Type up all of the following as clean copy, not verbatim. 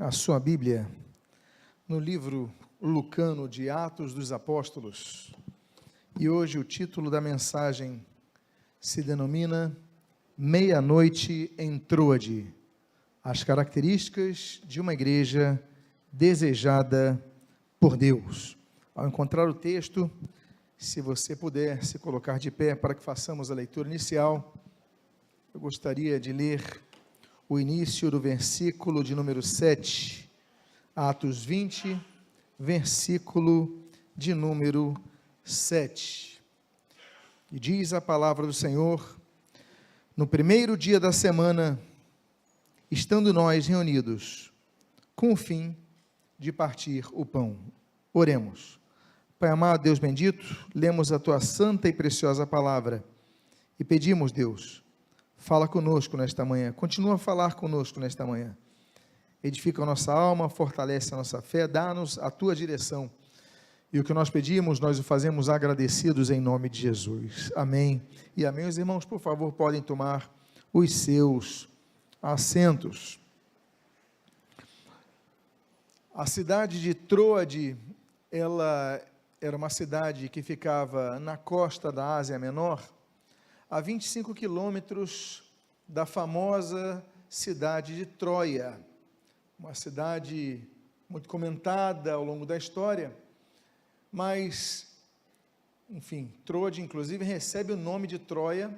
A sua Bíblia no livro lucano de Atos dos Apóstolos, e hoje o título da mensagem se denomina Meia-Noite em Troade, as características de uma igreja desejada por Deus. Ao encontrar o texto, se você puder se colocar de pé para que façamos a leitura inicial, eu gostaria de ler o início do versículo de número 7, Atos 20, versículo de número 7. E diz a palavra do Senhor: no primeiro dia da semana, estando nós reunidos, com o fim de partir o pão. Oremos. Pai amado, Deus bendito, lemos a tua santa e preciosa palavra e pedimos, Deus, fala conosco nesta manhã, continua a falar conosco nesta manhã, edifica a nossa alma, fortalece a nossa fé, dá-nos a tua direção, e o que nós pedimos, nós o fazemos agradecidos em nome de Jesus, amém e amém. Os irmãos, por favor, podem tomar os seus assentos. A cidade de Troade, ela era uma cidade que ficava na costa da Ásia Menor, a 25 quilômetros da famosa cidade de Troia, uma cidade muito comentada ao longo da história, mas, enfim, Troade inclusive recebe o nome de Troia,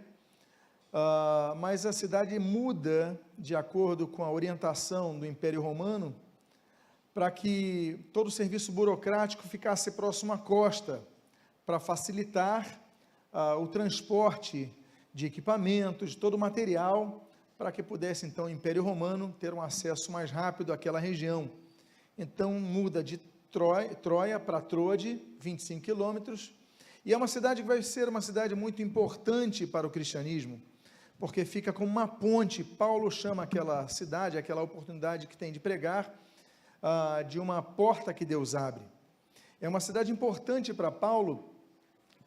mas a cidade muda de acordo com a orientação do Império Romano, para que todo o serviço burocrático ficasse próximo à costa, para facilitar o transporte de equipamentos, de todo o material, para que pudesse então o Império Romano ter um acesso mais rápido àquela região. Então muda de Troia para Troade, 25 quilômetros, e é uma cidade que vai ser uma cidade muito importante para o cristianismo, porque fica como uma ponte. Paulo chama aquela cidade, aquela oportunidade que tem de pregar, de uma porta que Deus abre. É uma cidade importante para Paulo.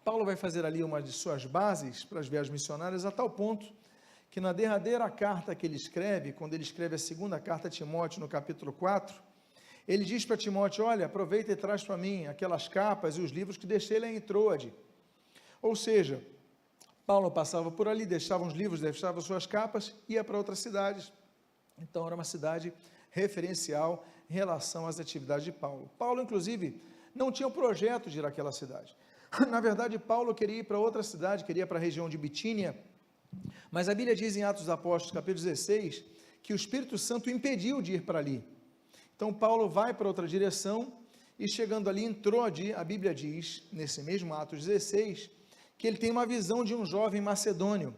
Paulo vai fazer ali uma de suas bases para as viagens missionárias, a tal ponto que na derradeira carta que ele escreve, quando ele escreve a segunda carta a Timóteo, no capítulo 4, ele diz para Timóteo: olha, aproveita e traz para mim aquelas capas e os livros que deixei lá em Troade. Ou seja, Paulo passava por ali, deixava os livros, deixava suas capas, ia para outras cidades. Então era uma cidade referencial em relação às atividades de Paulo. Paulo, inclusive, não tinha o projeto de ir àquela cidade. Na verdade, Paulo queria ir para outra cidade, queria ir para a região de Bitínia, mas a Bíblia diz em Atos dos Apóstolos, capítulo 16, que o Espírito Santo o impediu de ir para ali. Então, Paulo vai para outra direção, e chegando ali em Troade, a Bíblia diz, nesse mesmo Atos 16, que ele tem uma visão de um jovem macedônio,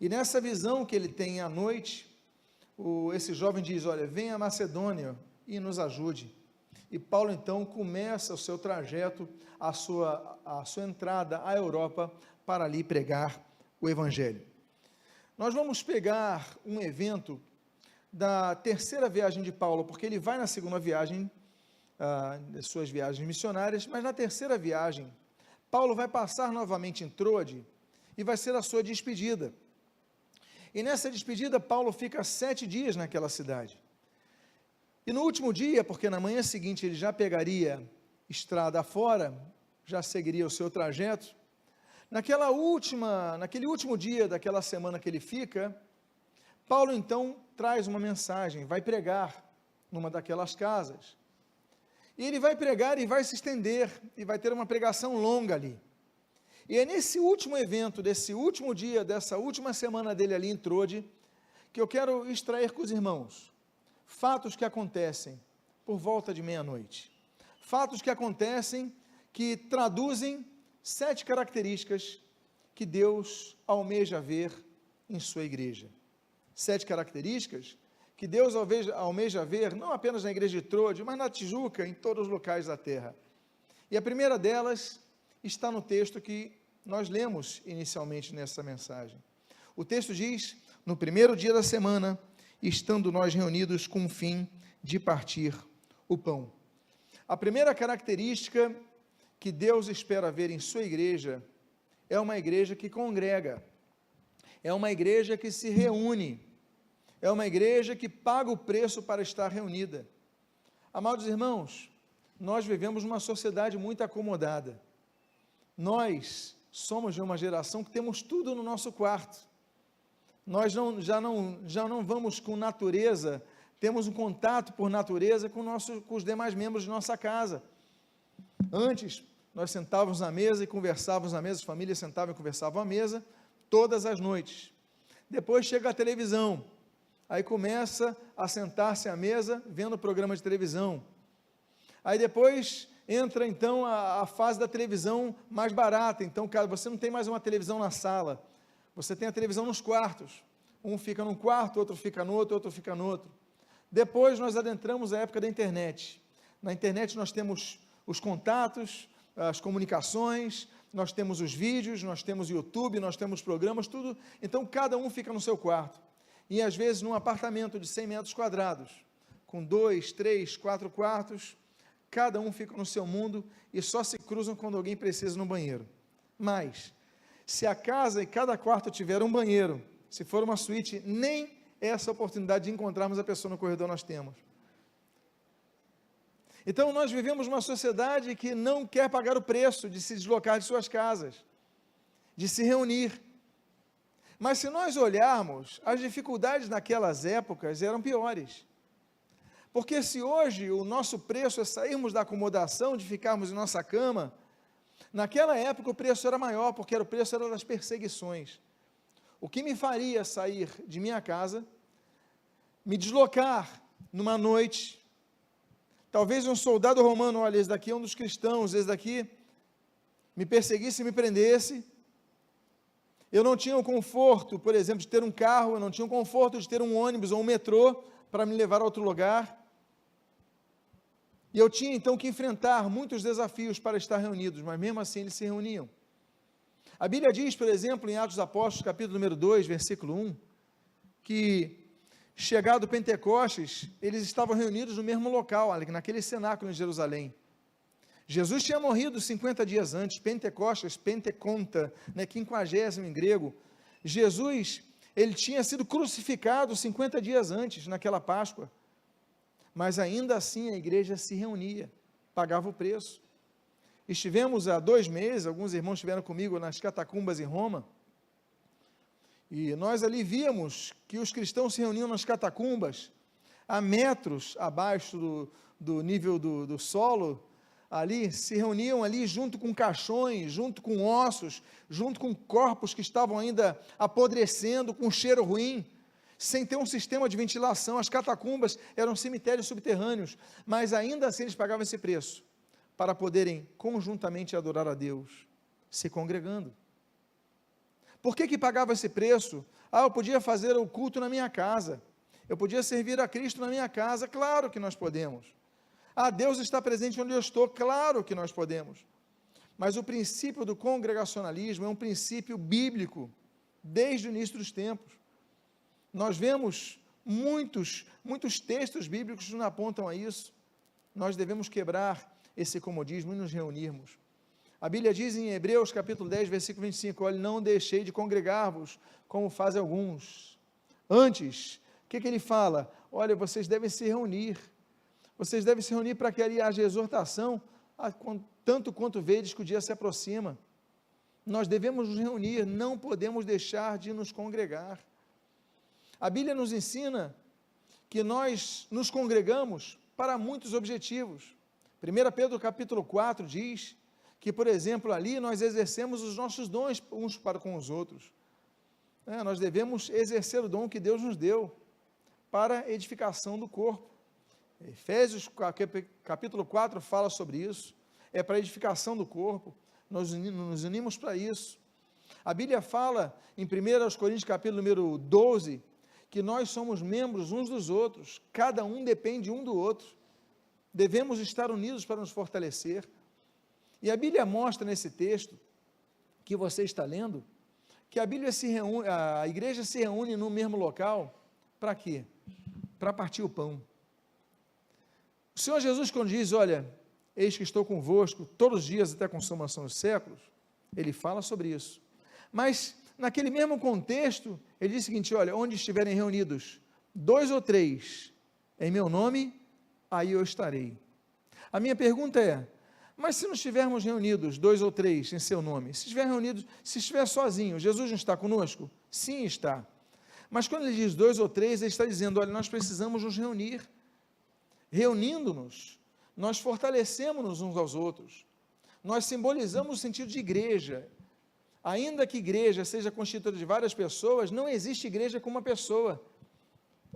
e nessa visão que ele tem à noite, esse jovem diz: olha, venha a Macedônia e nos ajude. E Paulo então começa o seu trajeto, a sua entrada à Europa, para ali pregar o Evangelho. Nós vamos pegar um evento da terceira viagem de Paulo, porque ele vai na segunda viagem, das suas viagens missionárias, mas na terceira viagem, Paulo vai passar novamente em Troade, e vai ser a sua despedida. E nessa despedida, Paulo fica 7 dias naquela cidade. E no último dia, porque na manhã seguinte ele já pegaria estrada afora, já seguiria o seu trajeto, naquele último dia daquela semana que ele fica, Paulo então traz uma mensagem, vai pregar numa daquelas casas. E ele vai pregar e vai se estender, e vai ter uma pregação longa ali. E é nesse último evento, desse último dia, dessa última semana dele ali em Troade, que eu quero extrair com os irmãos fatos que acontecem por volta de meia-noite. Fatos que acontecem, que traduzem 7 características que Deus almeja ver em sua igreja. 7 características que Deus almeja ver, não apenas na igreja de Troade, mas na Tijuca, em todos os locais da terra. E a primeira delas está no texto que nós lemos inicialmente nessa mensagem. O texto diz: no primeiro dia da semana, estando nós reunidos com o fim de partir o pão. A primeira característica que Deus espera ver em sua igreja é uma igreja que congrega, é uma igreja que se reúne, é uma igreja que paga o preço para estar reunida. Amados irmãos, nós vivemos numa sociedade muito acomodada. Nós somos de uma geração que temos tudo no nosso quarto. Nós já não vamos com natureza, temos um contato por natureza com os demais membros de nossa casa. Antes, nós sentávamos à mesa e conversávamos à mesa, as famílias sentavam e conversavam à mesa, todas as noites. Depois chega a televisão, aí começa a sentar-se à mesa, vendo o programa de televisão. Aí depois entra então a fase da televisão mais barata, então cara, você não tem mais uma televisão na sala, você tem a televisão nos quartos, um fica num quarto, outro fica no outro, outro fica no outro. Depois nós adentramos a época da internet. Na internet nós temos os contatos, as comunicações, nós temos os vídeos, nós temos o YouTube, nós temos programas, tudo, então cada um fica no seu quarto, e às vezes num apartamento de 100 metros quadrados, com 2, 3, 4 quartos, cada um fica no seu mundo, e só se cruzam quando alguém precisa no banheiro. Mas, se a casa e cada quarto tiver um banheiro, se for uma suíte, nem essa oportunidade de encontrarmos a pessoa no corredor nós temos. Então nós vivemos uma sociedade que não quer pagar o preço de se deslocar de suas casas, de se reunir. Mas se nós olharmos, as dificuldades naquelas épocas eram piores. Porque se hoje o nosso preço é sairmos da acomodação, de ficarmos em nossa cama, naquela época o preço era maior, porque o preço era das perseguições. O que me faria sair de minha casa, me deslocar numa noite, talvez um soldado romano, olha, esse daqui é um dos cristãos, esse daqui me perseguisse e me prendesse, eu não tinha o conforto, por exemplo, de ter um carro, eu não tinha o conforto de ter um ônibus ou um metrô para me levar a outro lugar, e eu tinha então que enfrentar muitos desafios para estar reunidos, mas mesmo assim eles se reuniam. A Bíblia diz, por exemplo, em Atos dos Apóstolos, capítulo número 2, versículo 1, que chegado Pentecostes, eles estavam reunidos no mesmo local, naquele cenáculo em Jerusalém. Jesus tinha morrido 50 dias antes, Pentecostes, Penteconta, 50º em grego. Jesus, ele tinha sido crucificado 50 dias antes, naquela Páscoa. Mas ainda assim a igreja se reunia, pagava o preço. Estivemos há 2 meses, alguns irmãos estiveram comigo nas catacumbas em Roma, e nós ali víamos que os cristãos se reuniam nas catacumbas, a metros abaixo do nível do solo, ali, se reuniam ali junto com caixões, junto com ossos, junto com corpos que estavam ainda apodrecendo, com cheiro ruim, sem ter um sistema de ventilação. As catacumbas eram cemitérios subterrâneos, mas ainda assim eles pagavam esse preço, para poderem conjuntamente adorar a Deus, se congregando. Por que pagava esse preço? Eu podia fazer o culto na minha casa, eu podia servir a Cristo na minha casa, claro que nós podemos. Deus está presente onde eu estou, claro que nós podemos. Mas o princípio do congregacionalismo é um princípio bíblico, desde o início dos tempos. Nós vemos muitos textos bíblicos que nos apontam a isso. Nós devemos quebrar esse comodismo e nos reunirmos. A Bíblia diz em Hebreus capítulo 10, versículo 25, olha, não deixei de congregar-vos, como fazem alguns. Antes, o que ele fala? Olha, vocês devem se reunir para que ali haja exortação, tanto quanto vedes que o dia se aproxima. Nós devemos nos reunir, não podemos deixar de nos congregar. A Bíblia nos ensina que nós nos congregamos para muitos objetivos. 1 Pedro capítulo 4 diz que, por exemplo, ali nós exercemos os nossos dons uns para com os outros. Nós devemos exercer o dom que Deus nos deu para a edificação do corpo. Efésios capítulo 4 fala sobre isso, é para a edificação do corpo, nós nos unimos para isso. A Bíblia fala em 1 Coríntios capítulo número 12, que nós somos membros uns dos outros, cada um depende um do outro, devemos estar unidos para nos fortalecer. E a Bíblia mostra nesse texto, que você está lendo, que a igreja se reúne no mesmo local, para quê? Para partir o pão. O Senhor Jesus, quando diz, olha, eis que estou convosco todos os dias até a consumação dos séculos, ele fala sobre isso. Mas, naquele mesmo contexto, ele diz o seguinte, olha, onde estiverem reunidos 2 ou 3 em meu nome, aí eu estarei. A minha pergunta é, mas se não estivermos reunidos, 2 ou 3 em seu nome, se estiver reunidos, se estiver sozinho, Jesus não está conosco? Sim, está. Mas quando ele diz 2 ou 3, ele está dizendo, olha, nós precisamos nos reunir. Reunindo-nos, nós fortalecemos-nos uns aos outros. Nós simbolizamos o sentido de igreja. Ainda que igreja seja constituída de várias pessoas, não existe igreja com uma pessoa.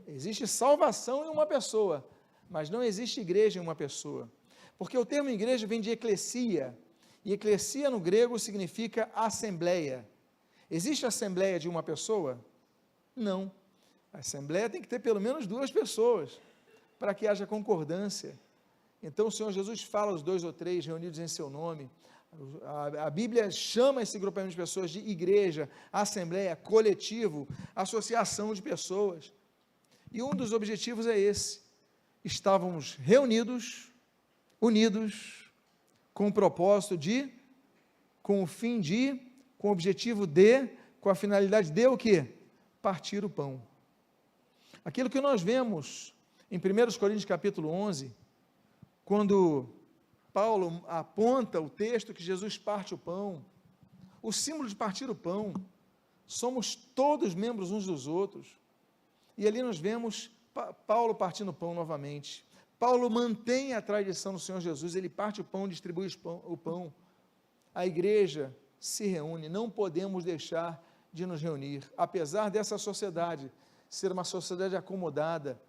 Existe salvação em uma pessoa, mas não existe igreja em uma pessoa. Porque o termo igreja vem de eclesia, e eclesia no grego significa assembleia. Existe assembleia de uma pessoa? Não. A assembleia tem que ter pelo menos 2 pessoas, para que haja concordância. Então o Senhor Jesus fala os 2 ou 3 reunidos em seu nome. A Bíblia chama esse grupamento de pessoas de igreja, assembleia, coletivo, associação de pessoas. E um dos objetivos é esse. Estávamos reunidos, unidos, com o propósito de, com o fim de, com o objetivo de, com a finalidade de o quê? Partir o pão. Aquilo que nós vemos em 1 Coríntios capítulo 11, quando Paulo aponta o texto que Jesus parte o pão, o símbolo de partir o pão, somos todos membros uns dos outros, e ali nós vemos Paulo partindo o pão novamente. Paulo mantém a tradição do Senhor Jesus, ele parte o pão, distribui o pão, a igreja se reúne, não podemos deixar de nos reunir, apesar dessa sociedade ser uma sociedade acomodada,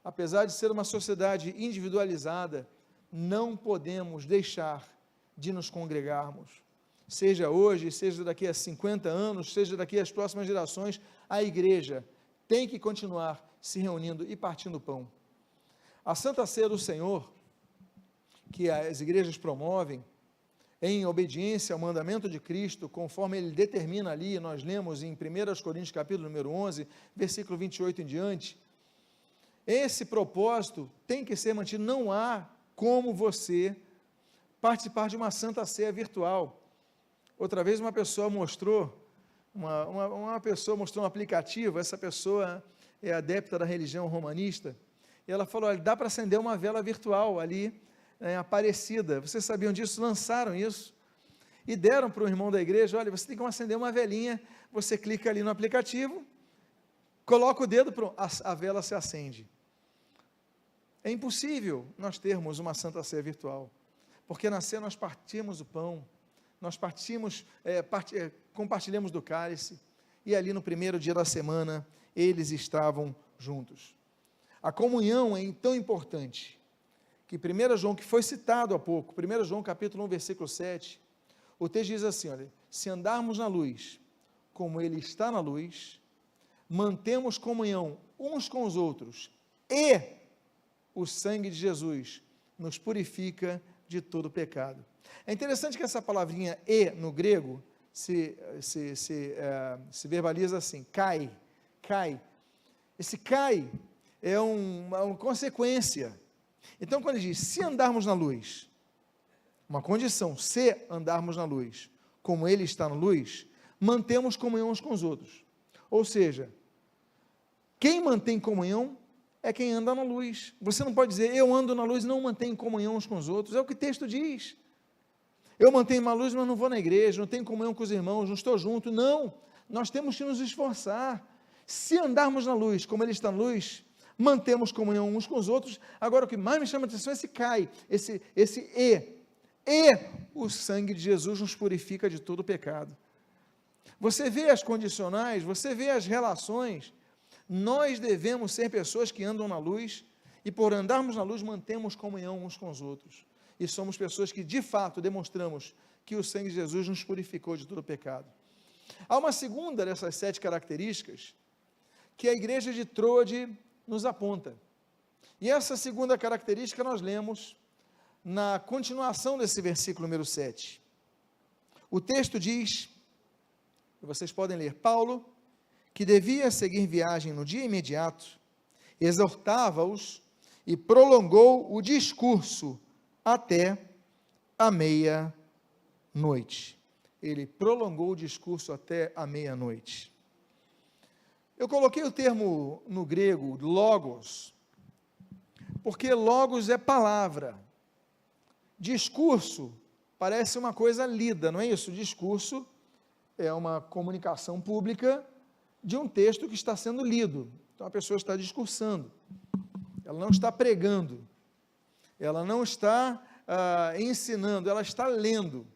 apesar de ser uma sociedade individualizada, não podemos deixar de nos congregarmos, seja hoje, seja daqui a 50 anos, seja daqui às próximas gerações, a igreja tem que continuar se reunindo e partindo o pão. A Santa Ceia do Senhor, que as igrejas promovem, em obediência ao mandamento de Cristo, conforme ele determina ali, nós lemos em 1 Coríntios capítulo número 11, versículo 28 em diante, esse propósito tem que ser mantido, não há como você participar de uma Santa Ceia virtual. Outra vez uma pessoa mostrou, uma pessoa mostrou um aplicativo, essa pessoa é adepta da religião romanista, e ela falou, olha, dá para acender uma vela virtual ali, Aparecida, vocês sabiam disso? Lançaram isso, e deram para o irmão da igreja, olha, você tem que acender uma velinha, você clica ali no aplicativo, coloca o dedo, pronto, a vela se acende. É impossível nós termos uma Santa Ceia virtual, porque na ceia nós partimos o pão, nós compartilhamos do cálice, e ali no primeiro dia da semana, eles estavam juntos. A comunhão é tão importante, que 1 João, que foi citado há pouco, 1 João capítulo 1, versículo 7, o texto diz assim, olha, se andarmos na luz, como ele está na luz, mantemos comunhão uns com os outros, e o sangue de Jesus nos purifica de todo pecado. É interessante que essa palavrinha e, no grego, se verbaliza assim, cai. Esse cai é uma consequência. Então, quando ele diz, se andarmos na luz, uma condição, se andarmos na luz, como ele está na luz, mantemos comunhão uns com os outros. Ou seja, quem mantém comunhão é quem anda na luz. Você não pode dizer, eu ando na luz e não mantenho comunhão uns com os outros. É o que o texto diz. Eu mantenho uma luz, mas não vou na igreja, não tenho comunhão com os irmãos, não estou junto. Não, nós temos que nos esforçar. Se andarmos na luz, como ele está na luz, mantemos comunhão uns com os outros. Agora, o que mais me chama a atenção é esse cai, esse e o sangue de Jesus nos purifica de todo pecado. Você vê as condicionais, você vê as relações. Nós devemos ser pessoas que andam na luz, e por andarmos na luz, mantemos comunhão uns com os outros, e somos pessoas que de fato demonstramos que o sangue de Jesus nos purificou de todo pecado. Há uma segunda dessas 7 características, que a igreja de Troade nos aponta, e essa segunda característica nós lemos na continuação desse versículo número 7, o texto diz, e vocês podem ler, Paulo, que devia seguir viagem no dia imediato, exortava-os e prolongou o discurso até a meia-noite. Ele prolongou o discurso até a meia-noite. Eu coloquei o termo no grego, logos, porque logos é palavra. Discurso parece uma coisa lida, não é isso? Discurso é uma comunicação pública de um texto que está sendo lido. Então a pessoa está discursando, ela não está pregando, ela não está ensinando, ela está lendo.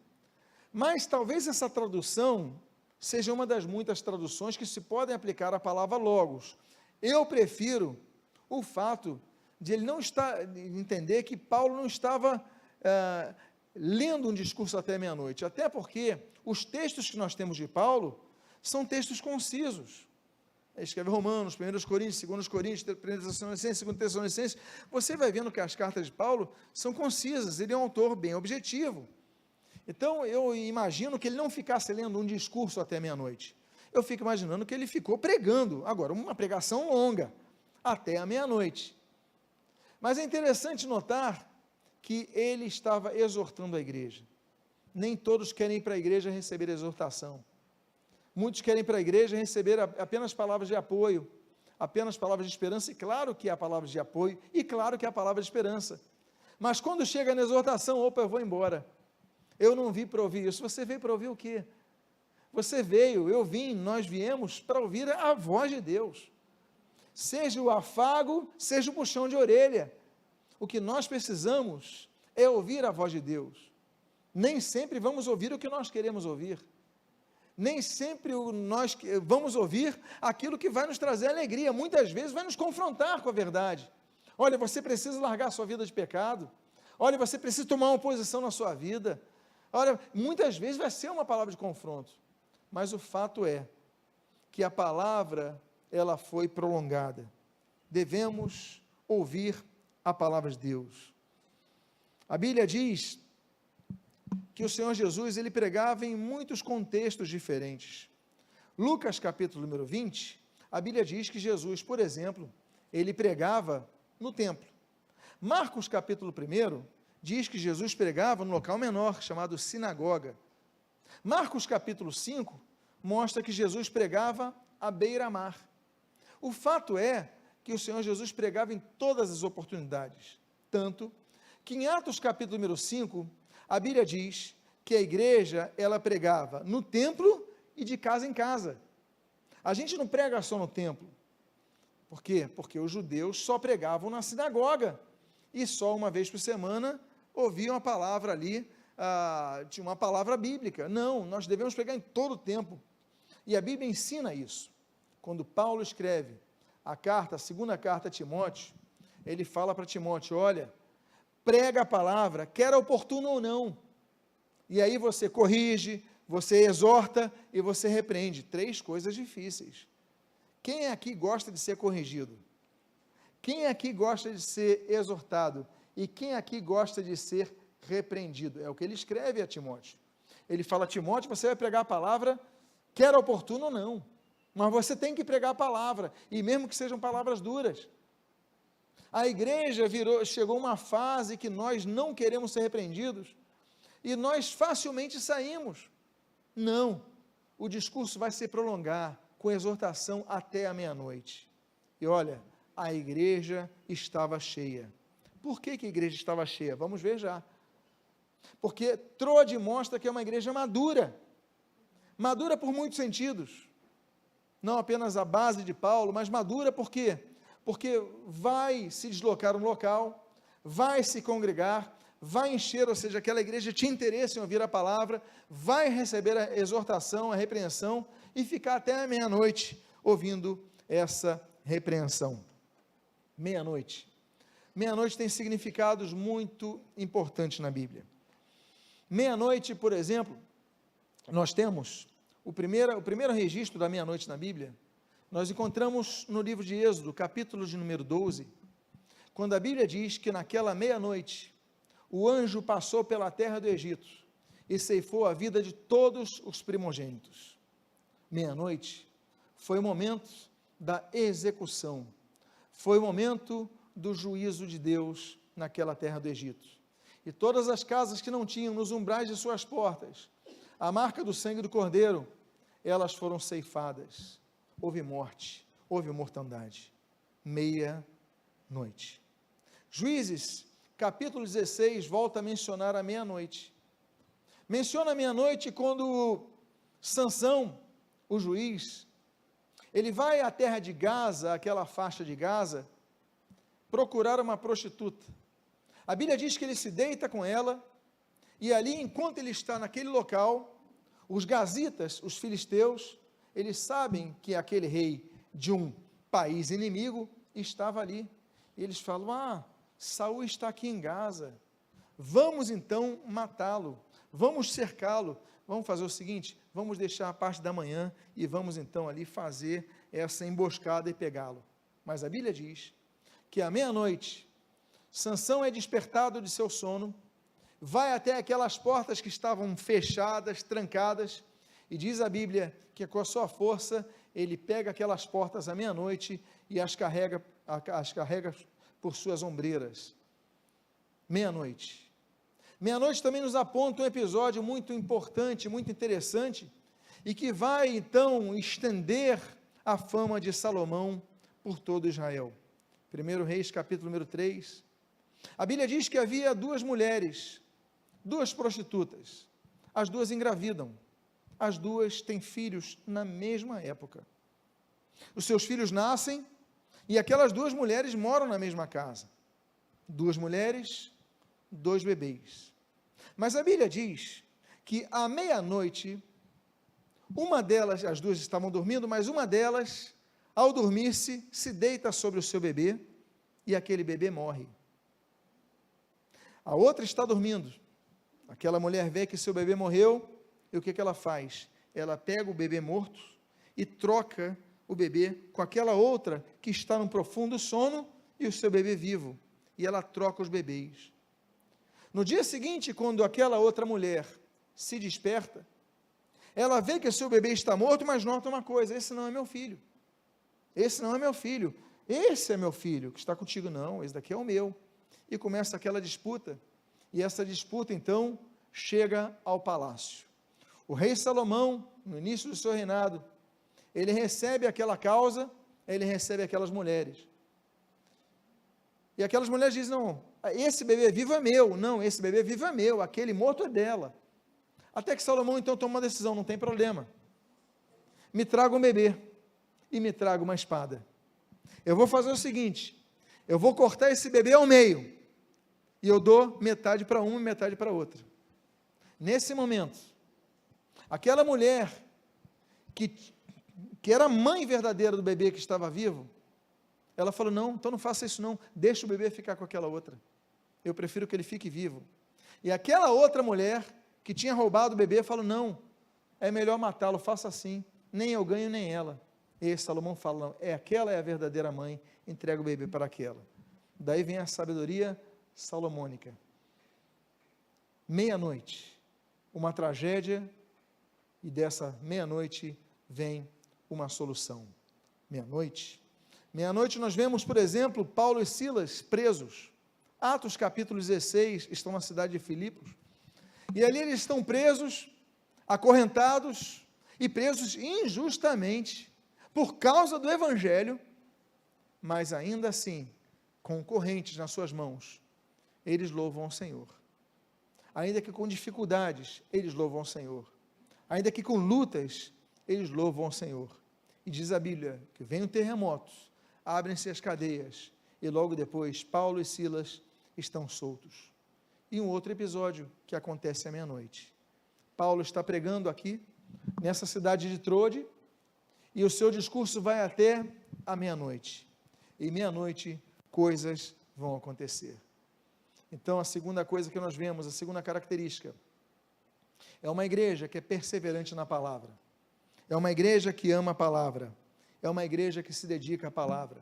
Mas talvez essa tradução seja uma das muitas traduções que se podem aplicar à palavra logos. Eu prefiro o fato de ele não entender que Paulo não estava lendo um discurso até meia-noite, até porque os textos que nós temos de Paulo são textos concisos. Ele escreve Romanos, 1 Coríntios, 2 Coríntios, 1 Tessalonicenses, 2 Tessalonicenses. Você vai vendo que as cartas de Paulo são concisas, ele é um autor bem objetivo. Então, eu imagino que ele não ficasse lendo um discurso até meia-noite. Eu fico imaginando que ele ficou pregando, agora, uma pregação longa, até a meia-noite. Mas é interessante notar que ele estava exortando a igreja. Nem todos querem ir para a igreja receber exortação. Muitos querem ir para a igreja receber apenas palavras de apoio, apenas palavras de esperança, e claro que há palavras de apoio, e claro que há palavras de esperança. Mas quando chega na exortação, opa, eu vou embora. Eu não vim para ouvir isso. Você veio para ouvir o quê? Você veio, eu vim, nós viemos para ouvir a voz de Deus. Seja o afago, seja o puxão de orelha. O que nós precisamos é ouvir a voz de Deus. Nem sempre vamos ouvir o que nós queremos ouvir. Nem sempre nós vamos ouvir aquilo que vai nos trazer alegria. Muitas vezes vai nos confrontar com a verdade. Olha, você precisa largar a sua vida de pecado. Olha, você precisa tomar uma posição na sua vida. Olha, muitas vezes vai ser uma palavra de confronto. Mas o fato é que a palavra, ela foi prolongada. Devemos ouvir a palavra de Deus. A Bíblia diz que o Senhor Jesus, ele pregava em muitos contextos diferentes. Lucas capítulo número 20, a Bíblia diz que Jesus, por exemplo, ele pregava no templo. Marcos capítulo 1, diz que Jesus pregava no local menor, chamado sinagoga. Marcos capítulo 5, mostra que Jesus pregava à beira-mar. O fato é que o Senhor Jesus pregava em todas as oportunidades, tanto que em Atos capítulo número 5, a Bíblia diz que a igreja, ela pregava no templo e de casa em casa. A gente não prega só no templo. Por quê? Porque os judeus só pregavam na sinagoga, e só uma vez por semana ouviam a palavra ali, tinha uma palavra bíblica. Não, nós devemos pregar em todo o tempo. E a Bíblia ensina isso. Quando Paulo escreve a segunda carta a Timóteo, ele fala para Timóteo, olha, prega a palavra, quer oportuno ou não. E aí você corrige, você exorta e você repreende. 3 coisas difíceis. Quem aqui gosta de ser corrigido? Quem aqui gosta de ser exortado? E quem aqui gosta de ser repreendido? É o que ele escreve a Timóteo. Ele fala, Timóteo, você vai pregar a palavra, quer oportuno ou não. Mas você tem que pregar a palavra, e mesmo que sejam palavras duras. A igreja chegou uma fase que nós não queremos ser repreendidos, e nós facilmente saímos. Não, o discurso vai se prolongar, com exortação até a meia-noite. E olha, a igreja estava cheia. Por que a igreja estava cheia? Vamos ver já. Porque Troade mostra que é uma igreja madura. Madura por muitos sentidos. Não apenas a base de Paulo, mas madura por quê? Porque vai se deslocar um local, vai se congregar, vai encher, ou seja, aquela igreja tinha interesse em ouvir a palavra, vai receber a exortação, a repreensão, e ficar até a meia-noite ouvindo essa repreensão. Meia-noite. Meia-noite tem significados muito importantes na Bíblia. Meia-noite, por exemplo, nós temos o primeiro registro da meia-noite na Bíblia, nós encontramos no livro de Êxodo, capítulo de número 12, quando a Bíblia diz que naquela meia-noite, o anjo passou pela terra do Egito e ceifou a vida de todos os primogênitos. Meia-noite foi o momento da execução, foi o momento do juízo de Deus naquela terra do Egito. E todas as casas que não tinham nos umbrais de suas portas a marca do sangue do Cordeiro, elas foram ceifadas. Houve morte, houve mortandade. Meia-noite. Juízes, capítulo 16, volta a mencionar a meia-noite. Menciona a meia-noite quando Sansão, o juiz, ele vai à terra de Gaza, aquela faixa de Gaza, procurar uma prostituta. A Bíblia diz que ele se deita com ela, e ali, enquanto ele está naquele local, os gazitas, os filisteus, eles sabem que aquele rei de um país inimigo estava ali. E eles falam: Saul está aqui em Gaza, vamos então matá-lo, vamos cercá-lo, vamos fazer o seguinte, vamos deixar a parte da manhã e vamos então ali fazer essa emboscada e pegá-lo. Mas a Bíblia diz que à meia-noite, Sansão é despertado de seu sono, vai até aquelas portas que estavam fechadas, trancadas, e diz a Bíblia que com a sua força, ele pega aquelas portas à meia-noite e as carrega por suas ombreiras. Meia-noite. Meia-noite também nos aponta um episódio muito importante, muito interessante, e que vai então estender a fama de Salomão por todo Israel. 1 Reis, capítulo número 3. A Bíblia diz que havia duas mulheres, duas prostitutas, as duas engravidam, as duas têm filhos na mesma época. Os seus filhos nascem e aquelas duas mulheres moram na mesma casa. Duas mulheres, dois bebês. Mas a Bíblia diz que à meia-noite, uma delas, as duas estavam dormindo, mas uma delas, ao dormir-se, se deita sobre o seu bebê e aquele bebê morre. A outra está dormindo. Aquela mulher vê que seu bebê morreu, e o que ela faz? Ela pega o bebê morto e troca o bebê com aquela outra que está num profundo sono e o seu bebê vivo. E ela troca os bebês. No dia seguinte, quando aquela outra mulher se desperta, ela vê que o seu bebê está morto, mas nota uma coisa: esse não é meu filho. Esse não é meu filho. Esse é meu filho, que está contigo. Não, esse daqui é o meu. E começa aquela disputa. E essa disputa, então, chega ao palácio. O rei Salomão, no início do seu reinado, ele recebe aquela causa, ele recebe aquelas mulheres. E aquelas mulheres dizem: não, esse bebê vivo é meu. Não, esse bebê vivo é meu, aquele morto é dela. Até que Salomão então toma uma decisão: não tem problema, me traga um bebê e me traga uma espada. Eu vou fazer o seguinte, eu vou cortar esse bebê ao meio, e eu dou metade para uma e metade para outra. Nesse momento, aquela mulher que era a mãe verdadeira do bebê que estava vivo, ela falou: não, então não faça isso não, deixa o bebê ficar com aquela outra, eu prefiro que ele fique vivo. E aquela outra mulher, que tinha roubado o bebê, falou: não, é melhor matá-lo, faça assim, nem eu ganho, nem ela. E Salomão fala: não, aquela é a verdadeira mãe, entrega o bebê para aquela. Daí vem a sabedoria salomônica. Meia-noite, uma tragédia, e dessa meia-noite vem uma solução. Meia-noite nós vemos, por exemplo, Paulo e Silas presos. Atos capítulo 16, estão na cidade de Filipos, e ali eles estão presos, acorrentados, e presos injustamente, por causa do evangelho, mas ainda assim, com correntes nas suas mãos, eles louvam ao Senhor. Ainda que com dificuldades, eles louvam ao Senhor. Ainda que com lutas, eles louvam ao Senhor. E diz a Bíblia que vem um terremoto, abrem-se as cadeias, e logo depois, Paulo e Silas estão soltos. E um outro episódio que acontece à meia-noite. Paulo está pregando aqui, nessa cidade de Trode, e o seu discurso vai até a meia-noite. E meia-noite, coisas vão acontecer. Então, a segunda coisa que nós vemos, a segunda característica, é uma igreja que é perseverante na palavra. É uma igreja que ama a palavra. É uma igreja que se dedica à palavra.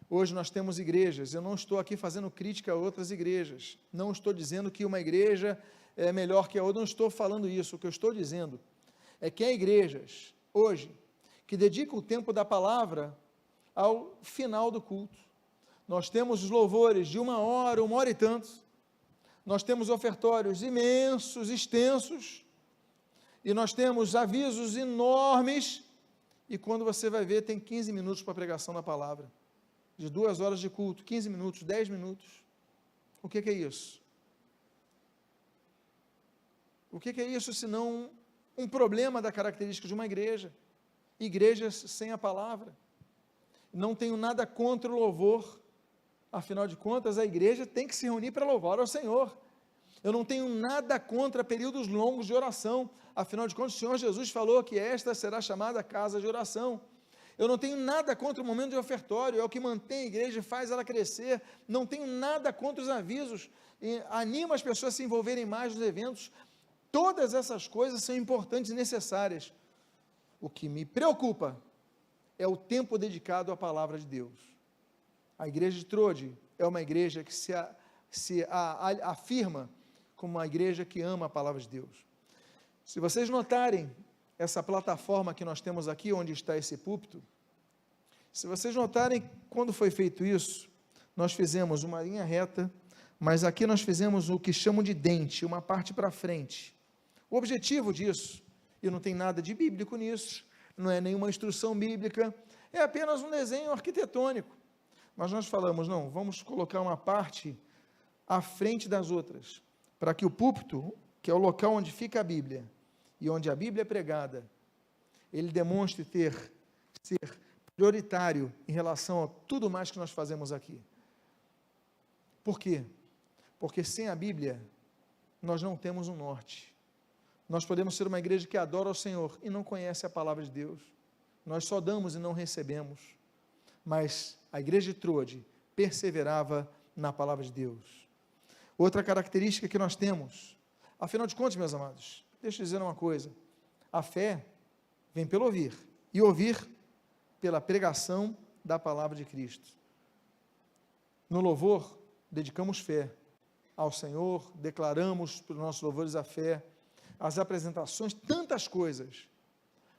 Hoje nós temos igrejas, eu não estou aqui fazendo crítica a outras igrejas, não estou dizendo que uma igreja é melhor que a outra, não estou falando isso. O que eu estou dizendo é que há igrejas, hoje, que dedicam o tempo da palavra ao final do culto. Nós temos os louvores de 1 hora e tantos, nós temos ofertórios imensos, extensos, e nós temos avisos enormes, e quando você vai ver, tem 15 minutos para a pregação da palavra, de 2 horas de culto, 15 minutos, 10 minutos, o que é isso? O que é isso, senão um problema da característica de uma igreja, igrejas sem a palavra? Não tenho nada contra o louvor, afinal de contas, a igreja tem que se reunir para louvar ao Senhor. Eu não tenho nada contra períodos longos de oração, afinal de contas, o Senhor Jesus falou que esta será chamada casa de oração. Eu não tenho nada contra o momento de ofertório, é o que mantém a igreja e faz ela crescer. Não tenho nada contra os avisos, anima as pessoas a se envolverem mais nos eventos. Todas essas coisas são importantes e necessárias. O que me preocupa é o tempo dedicado à palavra de Deus. A igreja de Trode é uma igreja que se afirma como uma igreja que ama a palavra de Deus. Se vocês notarem essa plataforma que nós temos aqui, onde está esse púlpito, se vocês notarem, quando foi feito isso, nós fizemos uma linha reta, mas aqui nós fizemos o que chamam de dente, uma parte para frente. O objetivo disso, e não tem nada de bíblico nisso, não é nenhuma instrução bíblica, é apenas um desenho arquitetônico. Mas nós falamos, não, vamos colocar uma parte à frente das outras, para que o púlpito, que é o local onde fica a Bíblia, e onde a Bíblia é pregada, ele demonstre ser prioritário em relação a tudo mais que nós fazemos aqui. Por quê? Porque sem a Bíblia, nós não temos um norte. Nós podemos ser uma igreja que adora ao Senhor e não conhece a palavra de Deus. Nós só damos e não recebemos. Mas a igreja de Trode perseverava na palavra de Deus. Outra característica que nós temos, afinal de contas, meus amados, deixa eu dizer uma coisa, a fé vem pelo ouvir, e ouvir pela pregação da palavra de Cristo. No louvor, dedicamos fé ao Senhor, declaramos para os nossos louvores a fé, as apresentações, tantas coisas,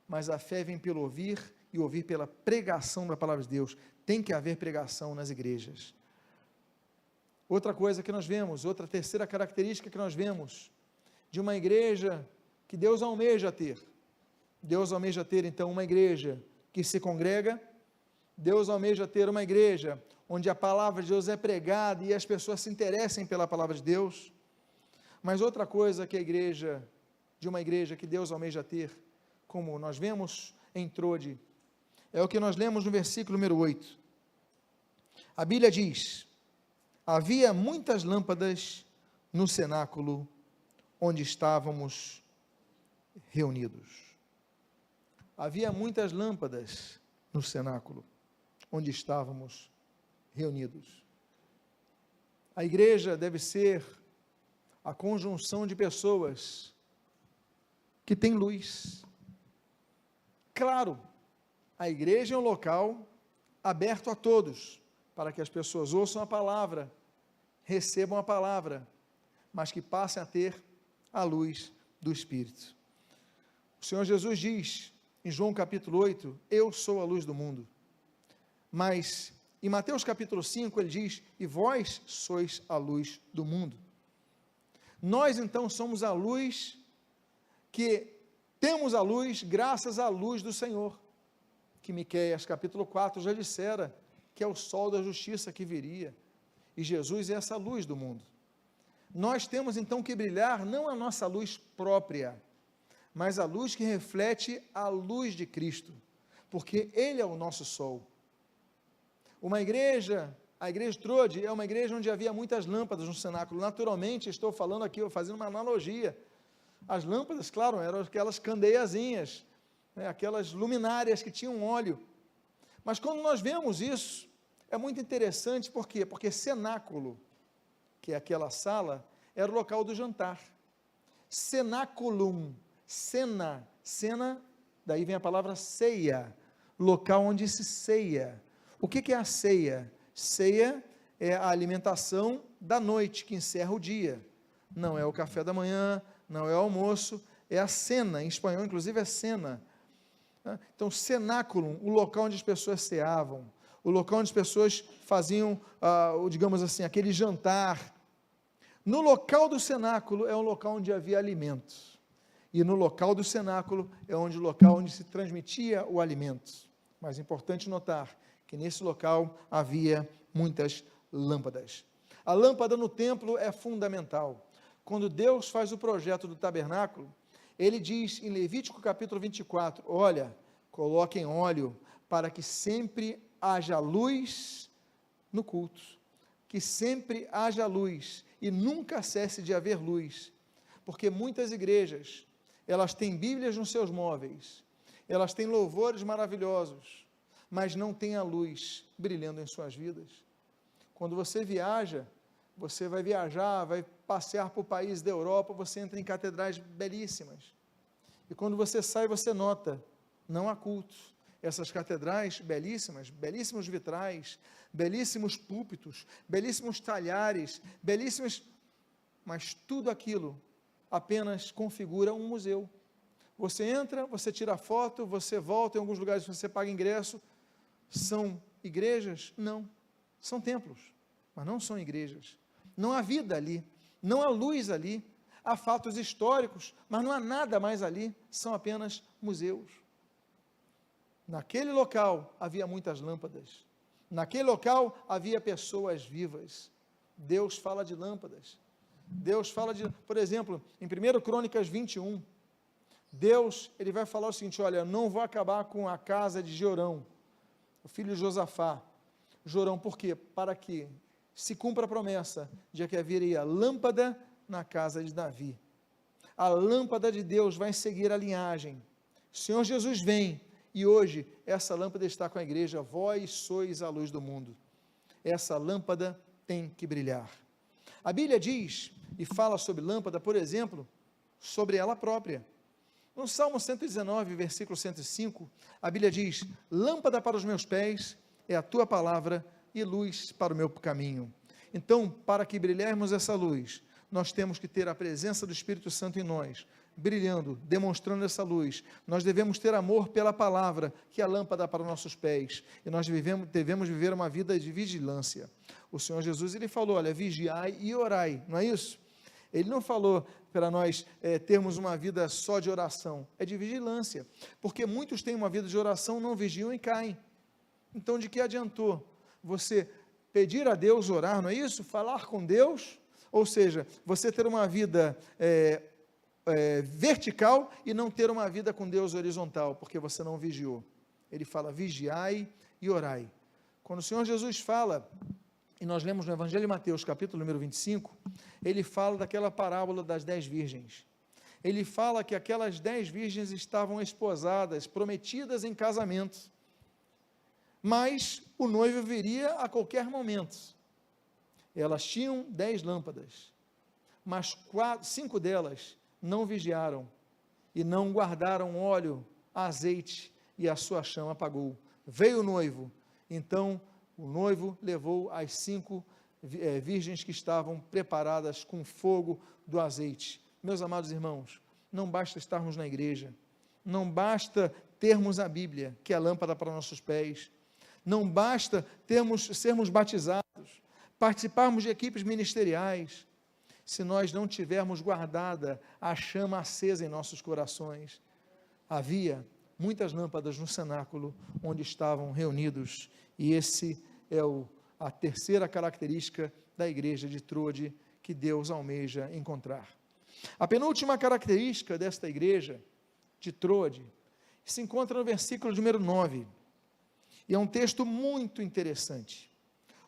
mas a fé vem pelo ouvir, e ouvir pela pregação da palavra de Deus. Tem que haver pregação nas igrejas. Outra coisa que nós vemos, outra terceira característica que nós vemos, de uma igreja que Deus almeja ter. Deus almeja ter, então, uma igreja que se congrega, Deus almeja ter uma igreja onde a palavra de Deus é pregada e as pessoas se interessem pela palavra de Deus. Mas outra coisa que de uma igreja que Deus almeja ter, como nós vemos em Trode, é o que nós lemos no versículo número 8. A Bíblia diz: havia muitas lâmpadas no cenáculo onde estávamos reunidos. Havia muitas lâmpadas no cenáculo onde estávamos reunidos. A igreja deve ser a conjunção de pessoas que têm luz. Claro, a igreja é um local aberto a todos, para que as pessoas ouçam a palavra, recebam a palavra, mas que passem a ter a luz do Espírito. O Senhor Jesus diz, em João capítulo 8, eu sou a luz do mundo. Mas, em Mateus capítulo 5, ele diz, e vós sois a luz do mundo. Nós, então, somos a luz, que temos a luz graças à luz do Senhor, que Miqueias capítulo 4 já dissera, que é o sol da justiça que viria, e Jesus é essa luz do mundo. Nós temos então que brilhar, não a nossa luz própria, mas a luz que reflete a luz de Cristo, porque Ele é o nosso sol. Uma igreja, a igreja de Trode, é uma igreja onde havia muitas lâmpadas no cenáculo. Naturalmente, estou falando aqui, fazendo uma analogia. As lâmpadas, claro, eram aquelas candeiazinhas, aquelas luminárias que tinham óleo. Mas quando nós vemos isso, é muito interessante, por quê? Porque cenáculo, que é aquela sala, era o local do jantar. Cenaculum, cena, daí vem a palavra ceia, local onde se ceia. O que é a ceia? Ceia é a alimentação da noite, que encerra o dia. Não é o café da manhã, não é o almoço, é a cena, em espanhol inclusive é cena. Então, cenáculo, o local onde as pessoas ceavam, o local onde as pessoas faziam, digamos assim, aquele jantar. No local do cenáculo é um local onde havia alimento. E no local do cenáculo é o local onde se transmitia o alimento. Mas é importante notar que nesse local havia muitas lâmpadas. A lâmpada no templo é fundamental. Quando Deus faz o projeto do tabernáculo, ele diz em Levítico capítulo 24, olha, coloquem óleo para que sempre haja luz no culto, que sempre haja luz e nunca cesse de haver luz, porque muitas igrejas, elas têm Bíblias nos seus móveis, elas têm louvores maravilhosos, mas não têm a luz brilhando em suas vidas. Quando você viaja, você vai viajar, vai passear por países da Europa, você entra em catedrais belíssimas, e quando você sai, você nota, não há culto. Essas catedrais belíssimas, belíssimos vitrais, belíssimos púlpitos, belíssimos talhares, belíssimos, mas tudo aquilo apenas configura um museu. Você entra, você tira foto, você volta, em alguns lugares você paga ingresso. São igrejas? Não, são templos, mas não são igrejas. Não há vida ali, não há luz ali, há fatos históricos, mas não há nada mais ali, são apenas museus. Naquele local havia muitas lâmpadas, naquele local havia pessoas vivas. Deus fala de lâmpadas, Deus fala de, por exemplo, em 1 Crônicas 21, Deus, ele vai falar o seguinte, olha, não vou acabar com a casa de Jorão, o filho de Josafá. Jorão, por quê? Para que se cumpra a promessa de que haveria lâmpada na casa de Davi. A lâmpada de Deus vai seguir a linhagem. O Senhor Jesus vem, e hoje essa lâmpada está com a igreja, vós sois a luz do mundo. Essa lâmpada tem que brilhar. A Bíblia diz, e fala sobre lâmpada, por exemplo, sobre ela própria. No Salmo 119, versículo 105, a Bíblia diz, lâmpada para os meus pés é a tua palavra e luz para o meu caminho. Então, para que brilharmos essa luz, nós temos que ter a presença do Espírito Santo em nós, brilhando, demonstrando essa luz. Nós devemos ter amor pela palavra, que é a lâmpada para os nossos pés, e nós devemos viver uma vida de vigilância. O Senhor Jesus, ele falou, olha, vigiai e orai, não é isso? Ele não falou para nós termos uma vida só de oração, é de vigilância, porque muitos têm uma vida de oração, não vigiam e caem. Então, de que adiantou você pedir a Deus orar, não é isso? Falar com Deus, ou seja, você ter uma vida vertical e não ter uma vida com Deus horizontal, porque você não vigiou. Ele fala, vigiai e orai. Quando o Senhor Jesus fala, e nós lemos no Evangelho de Mateus, capítulo número 25, ele fala daquela parábola das 10 virgens. Ele fala que aquelas 10 virgens estavam esposadas, prometidas em casamento, mas o noivo viria a qualquer momento. Elas tinham 10 lâmpadas, mas 5 delas não vigiaram e não guardaram óleo, azeite, e a sua chama apagou. Veio o noivo, então o noivo levou as 5 virgens que estavam preparadas com fogo do azeite. Meus amados irmãos, não basta estarmos na igreja, não basta termos a Bíblia, que é a lâmpada para nossos pés, não basta sermos batizados, participarmos de equipes ministeriais, se nós não tivermos guardada a chama acesa em nossos corações. Havia muitas lâmpadas no cenáculo onde estavam reunidos, e esse é a terceira característica da igreja de Troade que Deus almeja encontrar. A penúltima característica desta igreja de Troade se encontra no versículo número 9, e é um texto muito interessante.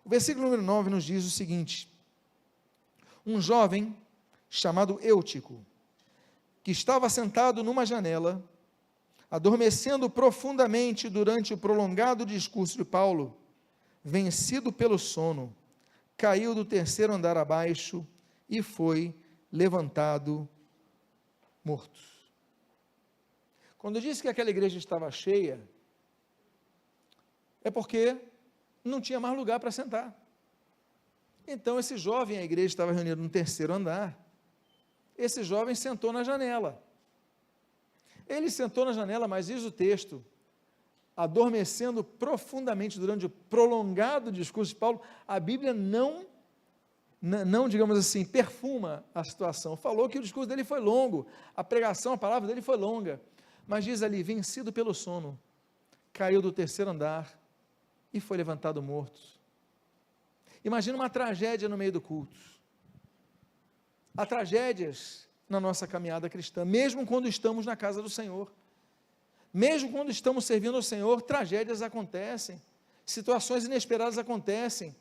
O versículo número 9 nos diz o seguinte: um jovem chamado Eutico, que estava sentado numa janela, adormecendo profundamente durante o prolongado discurso de Paulo, vencido pelo sono, caiu do 3º andar abaixo e foi levantado morto. Quando disse que aquela igreja estava cheia, é porque não tinha mais lugar para sentar. Então esse jovem, a igreja estava reunida no 3º andar, esse jovem sentou na janela. Ele sentou na janela, mas diz o texto, adormecendo profundamente durante o prolongado discurso de Paulo. A Bíblia não não, digamos assim, perfuma a situação. Falou que o discurso dele foi longo, a pregação, a palavra dele foi longa, mas diz ali, vencido pelo sono, caiu do terceiro andar e foi levantado morto. Imagina uma tragédia no meio do culto. Há tragédias na nossa caminhada cristã, mesmo quando estamos na casa do Senhor. Mesmo quando estamos servindo ao Senhor, tragédias acontecem, situações inesperadas acontecem.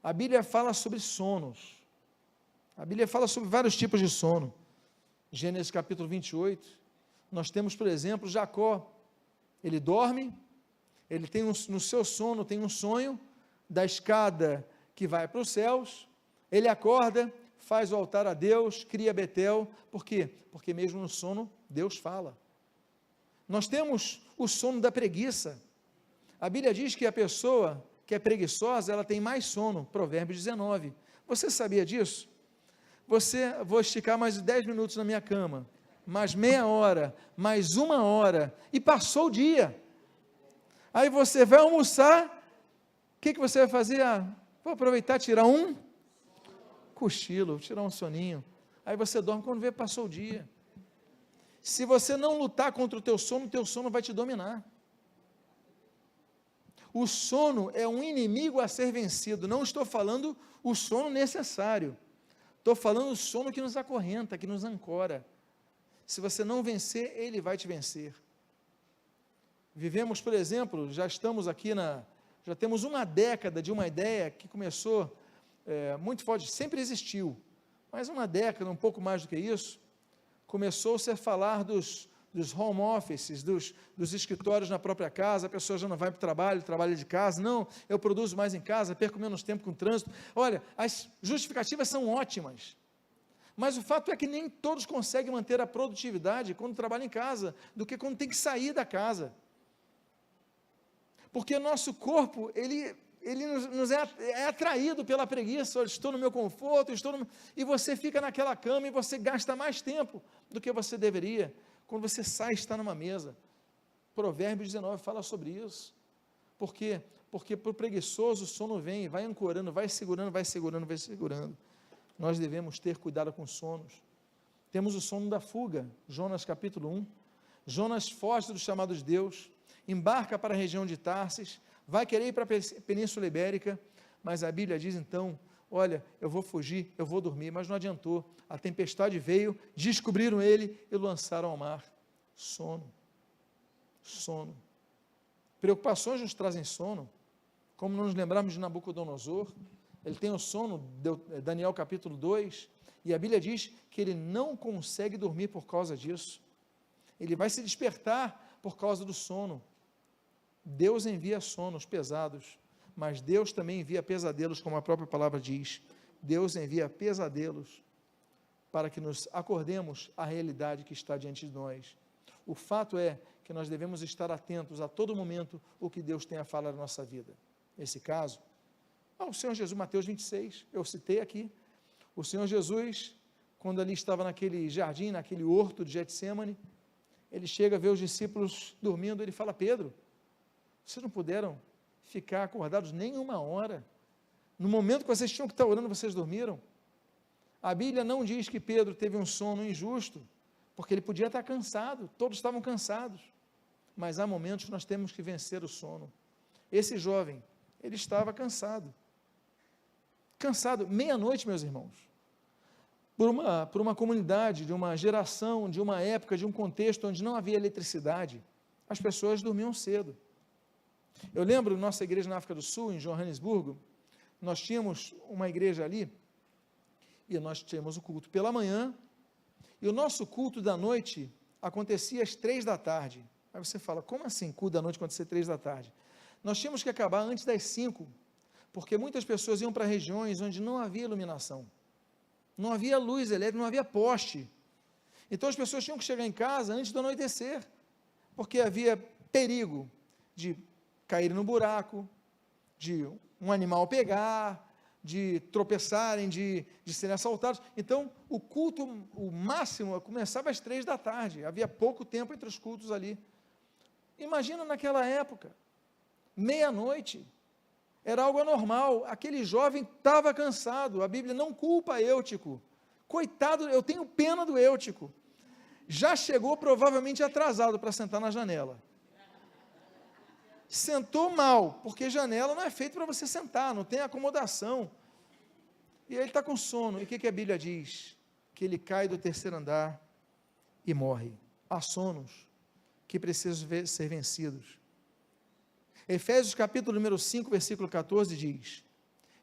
A Bíblia fala sobre sonos. A Bíblia fala sobre vários tipos de sono. Gênesis capítulo 28, nós temos, por exemplo, Jacó. Ele dorme, ele tem no seu sono, tem um sonho da escada que vai para os céus, ele acorda, faz o altar a Deus, cria Betel. Por quê? Porque mesmo no sono, Deus fala. Nós temos o sono da preguiça. A Bíblia diz que a pessoa que é preguiçosa, ela tem mais sono, Provérbios 19. Você sabia disso? Vou esticar mais 10 minutos na minha cama, mais meia hora, mais 1 hora, e passou o dia. Aí você vai almoçar, o que você vai fazer? Vou aproveitar, tirar um cochilo, tirar um soninho. Aí você dorme, quando vê, passou o dia. Se você não lutar contra o teu sono vai te dominar. O sono é um inimigo a ser vencido. Não estou falando o sono necessário. Estou falando o sono que nos acorrenta, que nos ancora. Se você não vencer, ele vai te vencer. Vivemos, por exemplo, já temos uma década de uma ideia que começou muito forte, sempre existiu, mas uma década, um pouco mais do que isso, começou-se a falar dos home offices, dos escritórios na própria casa. A pessoa já não vai para o trabalho, trabalha de casa. Não, eu produzo mais em casa, perco menos tempo com o trânsito. Olha, as justificativas são ótimas, mas o fato é que nem todos conseguem manter a produtividade quando trabalham em casa, do que quando tem que sair da casa, porque o nosso corpo, ele nos é atraído pela preguiça. Olha, estou no meu conforto, e você fica naquela cama e você gasta mais tempo do que você deveria. Quando você sai, está numa mesa. Provérbios 19 fala sobre isso. Por quê? Porque para o preguiçoso o sono vem, vai ancorando, vai segurando, vai segurando, vai segurando. Nós devemos ter cuidado com os sonos. Temos o sono da fuga, Jonas capítulo 1. Jonas foge do chamado de Deus, embarca para a região de Tarsis, vai querer ir para a Península Ibérica, mas a Bíblia diz então, olha, eu vou fugir, eu vou dormir, mas não adiantou, a tempestade veio, descobriram ele e o lançaram ao mar. Sono. Preocupações nos trazem sono, como não nos lembrarmos de Nabucodonosor. Ele tem o sono, Daniel capítulo 2, e a Bíblia diz que ele não consegue dormir por causa disso, ele vai se despertar por causa do sono. Deus envia sonos pesados, mas Deus também envia pesadelos, como a própria palavra diz. Deus envia pesadelos para que nos acordemos à realidade que está diante de nós. O fato é que nós devemos estar atentos a todo momento o que Deus tem a falar na nossa vida. Nesse caso, o Senhor Jesus, Mateus 26, eu citei aqui, o Senhor Jesus, quando ali estava naquele jardim, naquele horto de Getsemane, ele chega a ver os discípulos dormindo, ele fala: Pedro, vocês não puderam ficar acordados nem 1 hora? No momento que vocês tinham que estar orando, vocês dormiram? A Bíblia não diz que Pedro teve um sono injusto, porque ele podia estar cansado, todos estavam cansados, mas há momentos que nós temos que vencer o sono. Esse jovem, ele estava cansado, meia-noite, meus irmãos, por uma comunidade, de uma geração, de uma época, de um contexto onde não havia eletricidade, as pessoas dormiam cedo. Eu lembro, nossa igreja na África do Sul, em Joanesburgo, nós tínhamos uma igreja ali, e nós tínhamos o culto pela manhã, e o nosso culto da noite acontecia às 3 da tarde. Aí você fala, como assim culto da noite acontecer às 3 da tarde? Nós tínhamos que acabar antes das 5, porque muitas pessoas iam para regiões onde não havia iluminação, não havia luz elétrica, não havia poste, então as pessoas tinham que chegar em casa antes do anoitecer, porque havia perigo de caírem no buraco, de um animal pegar, de tropeçarem, de serem assaltados. Então, o culto, o máximo, começava às 3 da tarde, havia pouco tempo entre os cultos ali. Imagina naquela época, meia-noite, Era algo anormal, aquele jovem estava cansado, a Bíblia não culpa Eutico, coitado, eu tenho pena do Eutico, já chegou provavelmente atrasado para sentar na janela, sentou mal, porque janela não é feita para você sentar, não tem acomodação, e ele está com sono, e o que a Bíblia diz? Que ele cai do terceiro andar e morre. Há sonos que precisam ser vencidos. Efésios capítulo número 5, versículo 14 diz: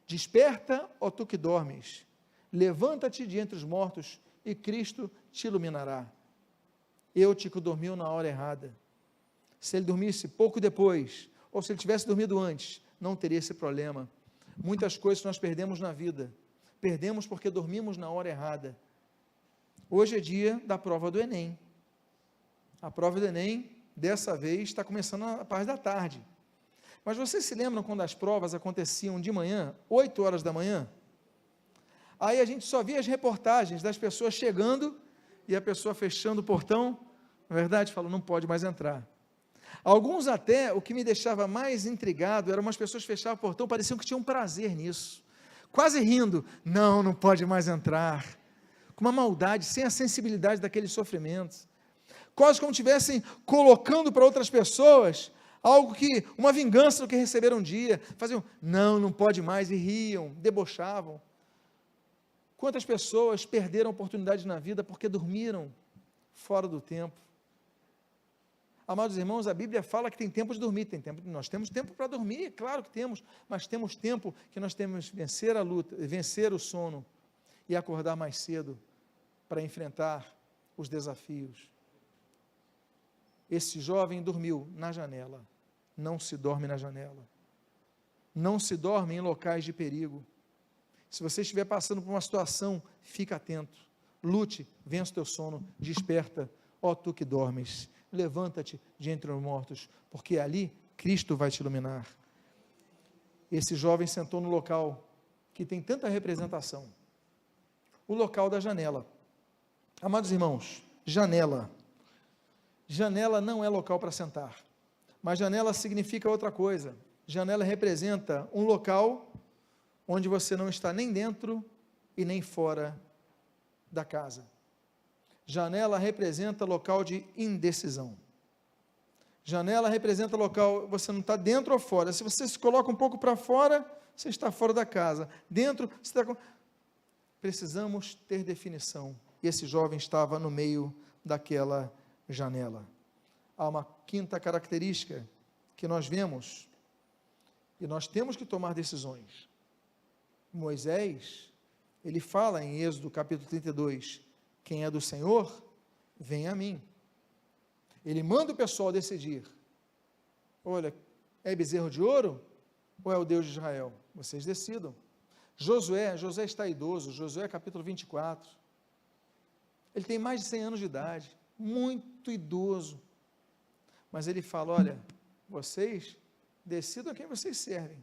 desperta, ó tu que dormes, levanta-te de entre os mortos, e Cristo te iluminará. Eutico dormiu na hora errada. Se ele dormisse pouco depois, ou se ele tivesse dormido antes, não teria esse problema. Muitas coisas nós perdemos na vida, perdemos porque dormimos na hora errada. Hoje é dia da prova do Enem. A prova do Enem, dessa vez, está começando a parte da tarde. Mas vocês se lembram quando as provas aconteciam de manhã, 8 horas da manhã? Aí a gente só via as reportagens das pessoas chegando e a pessoa fechando o portão, na verdade, falou, não pode mais entrar. Alguns até, o que me deixava mais intrigado, eram umas pessoas que fechavam o portão, pareciam que tinham prazer nisso, quase rindo, não pode mais entrar, com uma maldade, sem a sensibilidade daqueles sofrimentos, quase como estivessem colocando para outras pessoas, algo que, uma vingança do que receberam um dia, faziam, não pode mais, e riam, debochavam. Quantas pessoas perderam oportunidades na vida porque dormiram fora do tempo? Amados irmãos, a Bíblia fala que tem tempo de dormir, nós temos tempo para dormir, claro que temos, mas temos tempo que nós temos que vencer a luta, vencer o sono e acordar mais cedo para enfrentar os desafios. Esse jovem dormiu na janela, não se dorme na janela, não se dorme em locais de perigo. Se você estiver passando por uma situação, fica atento, lute, vença o teu sono, desperta, ó tu que dormes, levanta-te de entre os mortos, porque ali Cristo vai te iluminar. Esse jovem sentou no local que tem tanta representação, o local da janela. Amados irmãos, janela não é local para sentar, mas janela significa outra coisa. Janela representa um local onde você não está nem dentro e nem fora da casa. Janela representa local de indecisão. Janela representa local, você não está dentro ou fora. Se você se coloca um pouco para fora, você está fora da casa. Dentro, você está... Precisamos ter definição. E esse jovem estava no meio daquela janela. Há uma quinta característica que nós vemos, e nós temos que tomar decisões. Moisés, ele fala em Êxodo capítulo 32, quem é do Senhor, vem a mim. Ele manda o pessoal decidir, olha, é bezerro de ouro, ou é o Deus de Israel? Vocês decidam. Josué está idoso, Josué capítulo 24, ele tem mais de 100 anos de idade, muito idoso, mas ele fala, olha, vocês decidam a quem vocês servem,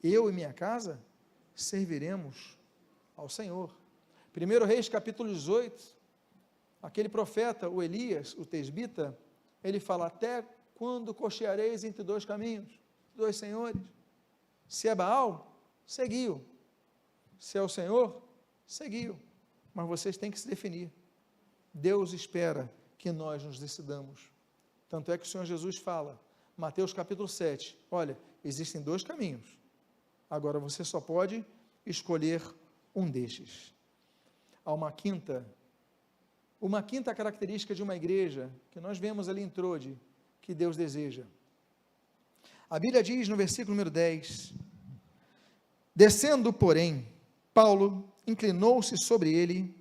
eu e minha casa serviremos ao Senhor. 1 Reis capítulo 18, aquele profeta, o Elias, o tesbita, ele fala, até quando cocheareis entre dois caminhos, dois senhores? Se é Baal, seguiu, se é o Senhor, seguiu, mas vocês têm que se definir. Deus espera que nós nos decidamos, tanto é que o Senhor Jesus fala, Mateus capítulo 7, olha, existem dois caminhos, agora você só pode escolher um destes. Há uma quinta característica de uma igreja, que nós vemos ali em Trode, que Deus deseja. A Bíblia diz no versículo número 10, descendo, porém, Paulo inclinou-se sobre ele,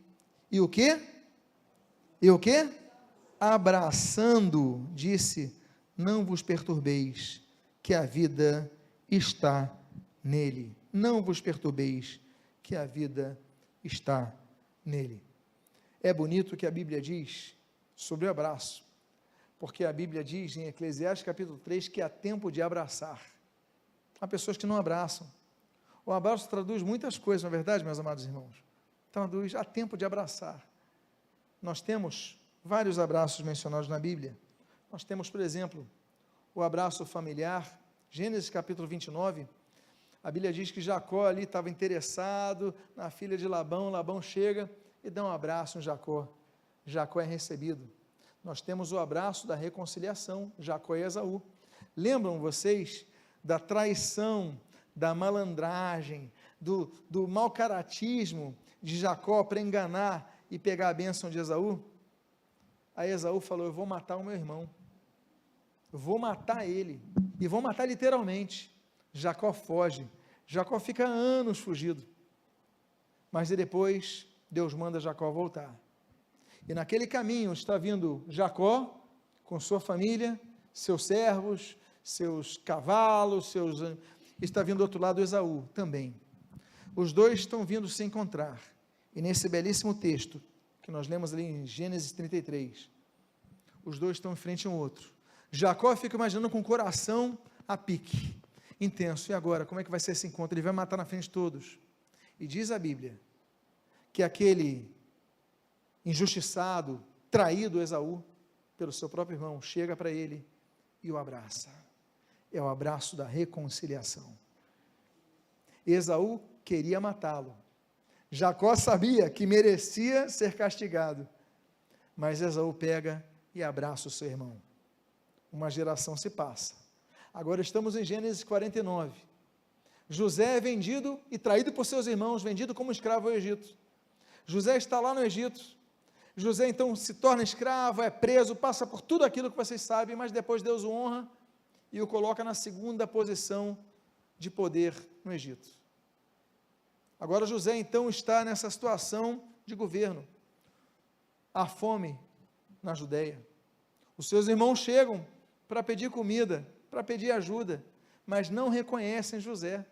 e o quê? Abraçando, disse, não vos perturbeis, que a vida está nele. Não vos perturbeis, que a vida está nele. É bonito o que a Bíblia diz sobre o abraço, porque a Bíblia diz em Eclesiastes capítulo 3 que há tempo de abraçar. Há pessoas que não abraçam. O abraço traduz muitas coisas, não é verdade, meus amados irmãos? Traduz, há tempo de abraçar. Nós temos vários abraços mencionados na Bíblia. Nós temos, por exemplo, o abraço familiar, Gênesis capítulo 29, A Bíblia diz que Jacó ali estava interessado na filha de Labão. Labão chega e dá um abraço em Jacó. Jacó é recebido. Nós temos o abraço da reconciliação, Jacó e Esaú. Lembram vocês da traição, da malandragem, do mau caratismo de Jacó para enganar e pegar a bênção de Esaú? Aí Esaú falou: eu vou matar o meu irmão, eu vou matar ele, e vou matar literalmente. Jacó foge, Jacó fica anos fugido, mas depois Deus manda Jacó voltar, e naquele caminho está vindo Jacó, com sua família, seus servos, seus cavalos, está vindo do outro lado Esaú também. Os dois estão vindo se encontrar, e nesse belíssimo texto, que nós lemos ali em Gênesis 33, os dois estão em frente um ao outro. Jacó fica imaginando com o coração a pique, intenso. E agora, como é que vai ser esse encontro? Ele vai matar na frente de todos. E diz a Bíblia, que aquele injustiçado, traído Esaú, pelo seu próprio irmão, chega para ele e o abraça. É o abraço da reconciliação. Esaú queria matá-lo. Jacó sabia que merecia ser castigado, mas Esaú pega e abraça o seu irmão. Uma geração se passa. Agora estamos em Gênesis 49. José é vendido e traído por seus irmãos, vendido como escravo ao Egito. José está lá no Egito. José então se torna escravo, é preso, passa por tudo aquilo que vocês sabem, mas depois Deus o honra e o coloca na segunda posição de poder no Egito. Agora José então está nessa situação de governo. Há fome na Judeia. Os seus irmãos chegam para pedir comida, para pedir ajuda, mas não reconhecem José.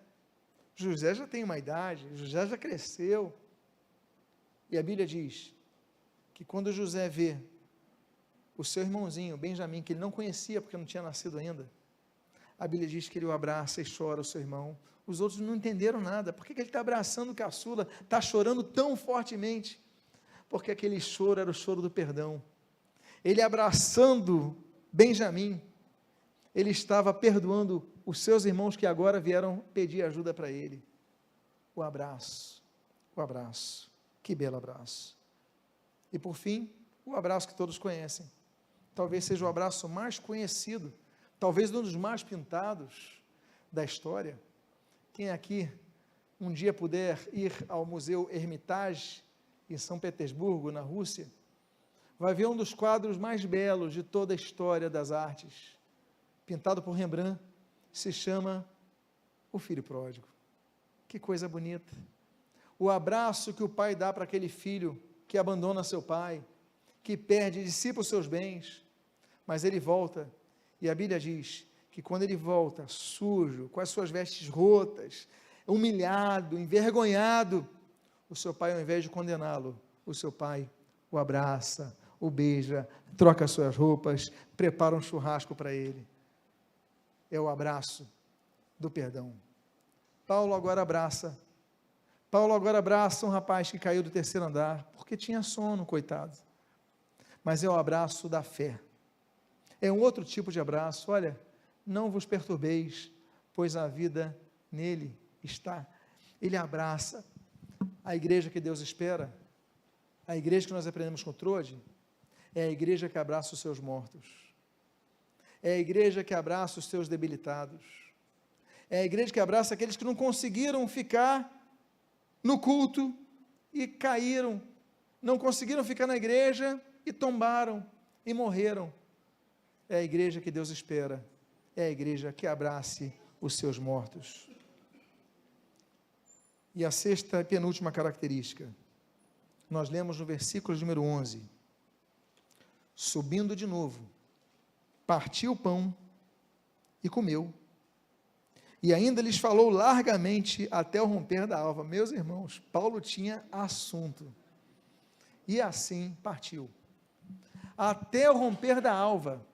José já tem uma idade, José já cresceu. E a Bíblia diz que quando José vê o seu irmãozinho, Benjamim, que ele não conhecia porque não tinha nascido ainda, a Bíblia diz que ele o abraça e chora o seu irmão. Os outros não entenderam nada. Por que ele está abraçando o caçula? Está chorando tão fortemente? Porque aquele choro era o choro do perdão. Ele abraçando Benjamim, ele estava perdoando os seus irmãos que agora vieram pedir ajuda para ele. O abraço, que belo abraço. E por fim, o abraço que todos conhecem, talvez seja o abraço mais conhecido, talvez um dos mais pintados da história. Quem aqui um dia puder ir ao Museu Hermitage, em São Petersburgo, na Rússia, vai ver um dos quadros mais belos de toda a história das artes, pintado por Rembrandt, se chama O Filho Pródigo. Que coisa bonita. O abraço que o pai dá para aquele filho que abandona seu pai, que perde, dissipa os seus bens, mas ele volta, e a Bíblia diz que quando ele volta, sujo, com as suas vestes rotas, humilhado, envergonhado, o seu pai, ao invés de condená-lo, o seu pai o abraça, o beija, troca as suas roupas, prepara um churrasco para ele. É o abraço do perdão. Paulo agora abraça um rapaz que caiu do terceiro andar, porque tinha sono, coitado. Mas é o abraço da fé. É um outro tipo de abraço. Olha, não vos perturbeis, pois a vida nele está. Ele abraça a igreja que Deus espera, a igreja que nós aprendemos com Trode, é a igreja que abraça os seus mortos, é a igreja que abraça os seus debilitados, é a igreja que abraça aqueles que não conseguiram ficar no culto e caíram, não conseguiram ficar na igreja e tombaram e morreram. É a igreja que Deus espera, é a igreja que abrace os seus mortos. E a sexta e penúltima característica, nós lemos no versículo número 11, subindo de novo, partiu o pão e comeu, e ainda lhes falou largamente até o romper da alva. Meus irmãos, Paulo tinha assunto, e assim partiu, até o romper da alva,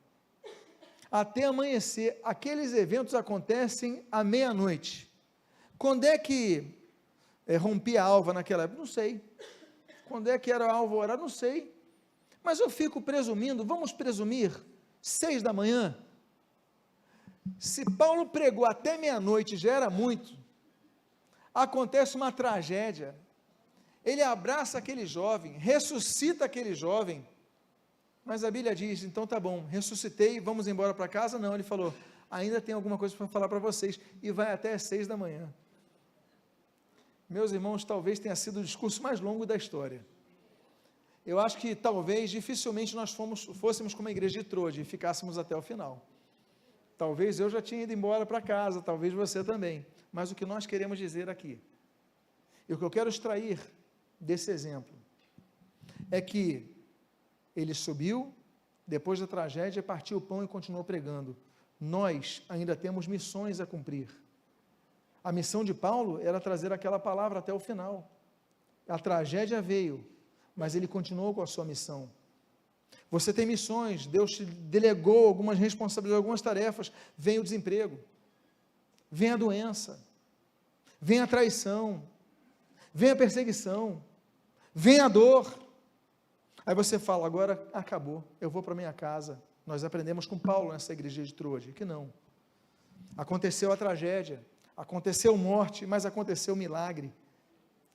até amanhecer. Aqueles eventos acontecem à meia-noite. Quando é que rompia a alva naquela época? Não sei. Quando é que era a alvorada? Não sei. Mas eu fico presumindo, vamos presumir, 6 da manhã. Se Paulo pregou até meia-noite, já era muito. acontece uma tragédia, ele abraça aquele jovem, ressuscita aquele jovem, mas a Bíblia diz, então tá bom, ressuscitei, vamos embora para casa? Não, ele falou, ainda tem alguma coisa para falar para vocês, e vai até às 6 da manhã. Meus irmãos, talvez tenha sido o discurso mais longo da história. Eu acho que talvez, dificilmente nós fôssemos como a igreja de Troade e ficássemos até o final. Talvez eu já tinha ido embora para casa, talvez você também, mas o que nós queremos dizer aqui, e o que eu quero extrair desse exemplo, é que ele subiu, depois da tragédia, partiu o pão e continuou pregando. Nós ainda temos missões a cumprir. A missão de Paulo era trazer aquela palavra até o final. A tragédia veio, mas ele continuou com a sua missão. Você tem missões, Deus te delegou algumas responsabilidades, algumas tarefas, vem o desemprego, vem a doença, vem a traição, vem a perseguição, vem a dor. Aí você fala, agora acabou, eu vou para minha casa. Nós aprendemos com Paulo nessa igreja de Troade, que não. Aconteceu a tragédia, aconteceu morte, mas aconteceu milagre.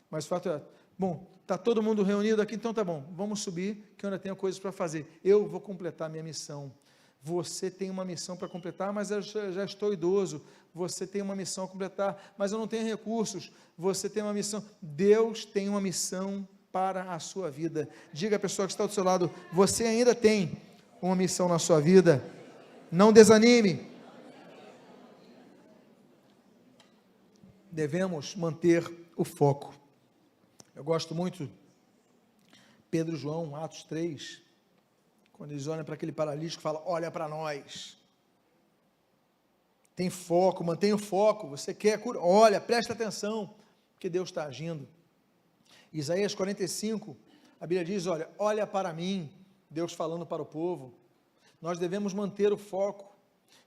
Mas o fato é, bom, está todo mundo reunido aqui, então tá bom, vamos subir, que eu ainda tenho coisas para fazer. Eu vou completar minha missão. Você tem uma missão para completar, mas eu já estou idoso. Você tem uma missão a completar, mas eu não tenho recursos. Você tem uma missão. Deus tem uma missão para a sua vida. Diga à pessoa que está do seu lado, você ainda tem uma missão na sua vida. Não desanime. Devemos manter o foco. Eu gosto muito, Pedro e João, Atos 3, quando eles olham para aquele paralítico e falam, olha para nós, tem foco, mantenha o foco, você quer cura, olha, presta atenção, porque Deus está agindo. Isaías 45, a Bíblia diz, olha para mim, Deus falando para o povo, nós devemos manter o foco.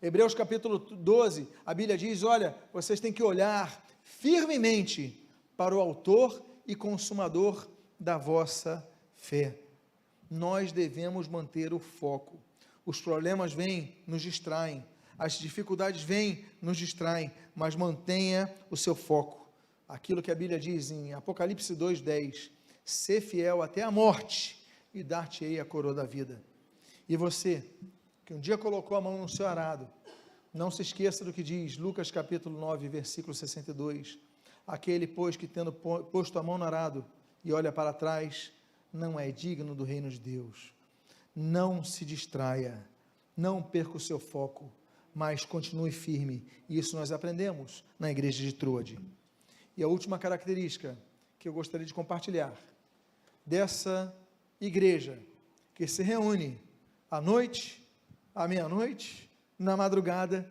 Hebreus capítulo 12, a Bíblia diz, olha, vocês têm que olhar firmemente para o autor e consumador da vossa fé. Nós devemos manter o foco. Os problemas vêm, nos distraem, as dificuldades vêm, nos distraem, mas mantenha o seu foco. Aquilo que a Bíblia diz em Apocalipse 2:10, ser fiel até a morte e dar-te-ei a coroa da vida. E você, que um dia colocou a mão no seu arado, não se esqueça do que diz Lucas capítulo 9, versículo 62, aquele, pois, que tendo posto a mão no arado e olha para trás, não é digno do reino de Deus. Não se distraia, não perca o seu foco, mas continue firme. Isso nós aprendemos na igreja de Troade. E a última característica que eu gostaria de compartilhar, dessa igreja, que se reúne à noite, à meia-noite, na madrugada,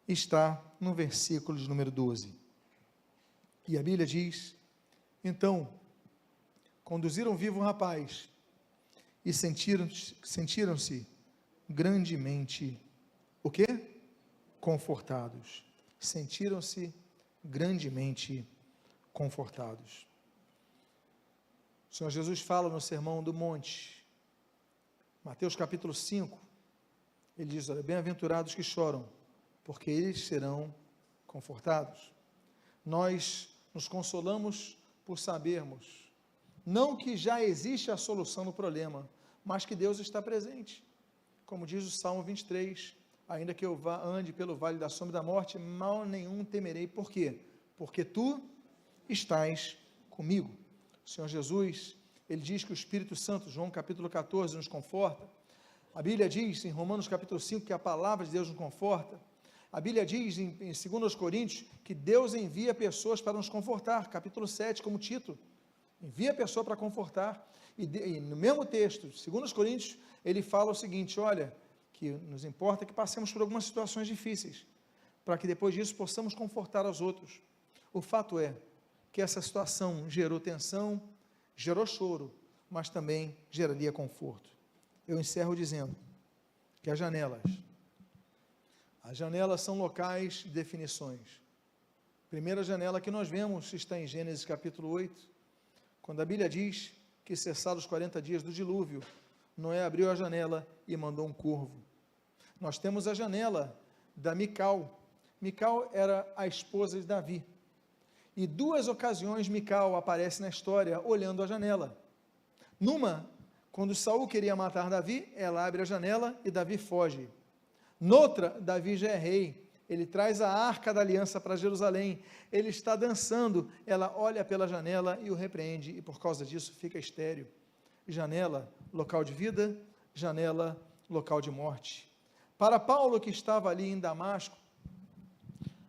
está no versículo de número 12. E a Bíblia diz, então, conduziram vivo o rapaz, e sentiram-se grandemente, o quê? Confortados. Sentiram-se grandemente confortados. O Senhor Jesus fala no Sermão do Monte, Mateus capítulo 5, ele diz, olha, bem-aventurados que choram, porque eles serão confortados. Nós nos consolamos por sabermos, não que já existe a solução no problema, mas que Deus está presente. Como diz o Salmo 23, ainda que eu ande pelo vale da sombra da morte, mal nenhum temerei. Por quê? Porque tu estás comigo. O Senhor Jesus, ele diz que o Espírito Santo, João capítulo 14, nos conforta. A Bíblia diz em Romanos capítulo 5 que a palavra de Deus nos conforta. A Bíblia diz em 2 Coríntios que Deus envia pessoas para nos confortar, capítulo 7, como Tito, envia a pessoa para confortar, e no mesmo texto, 2 Coríntios, ele fala o seguinte, olha, que nos importa que passemos por algumas situações difíceis, para que depois disso possamos confortar aos outros. O fato é que essa situação gerou tensão, gerou choro, mas também geraria conforto. Eu encerro dizendo que as janelas são locais de definições. A primeira janela que nós vemos está em Gênesis capítulo 8, quando a Bíblia diz que cessados os 40 dias do dilúvio, Noé abriu a janela e mandou um corvo. Nós temos a janela da Mical. Mical era a esposa de Davi. E 2 ocasiões Mical aparece na história olhando a janela. Numa, quando Saul queria matar Davi, ela abre a janela e Davi foge. Noutra, Davi já é rei, ele traz a arca da aliança para Jerusalém, ele está dançando, ela olha pela janela e o repreende, e por causa disso fica estéril. Janela, local de vida, janela, local de morte. Para Paulo, que estava ali em Damasco,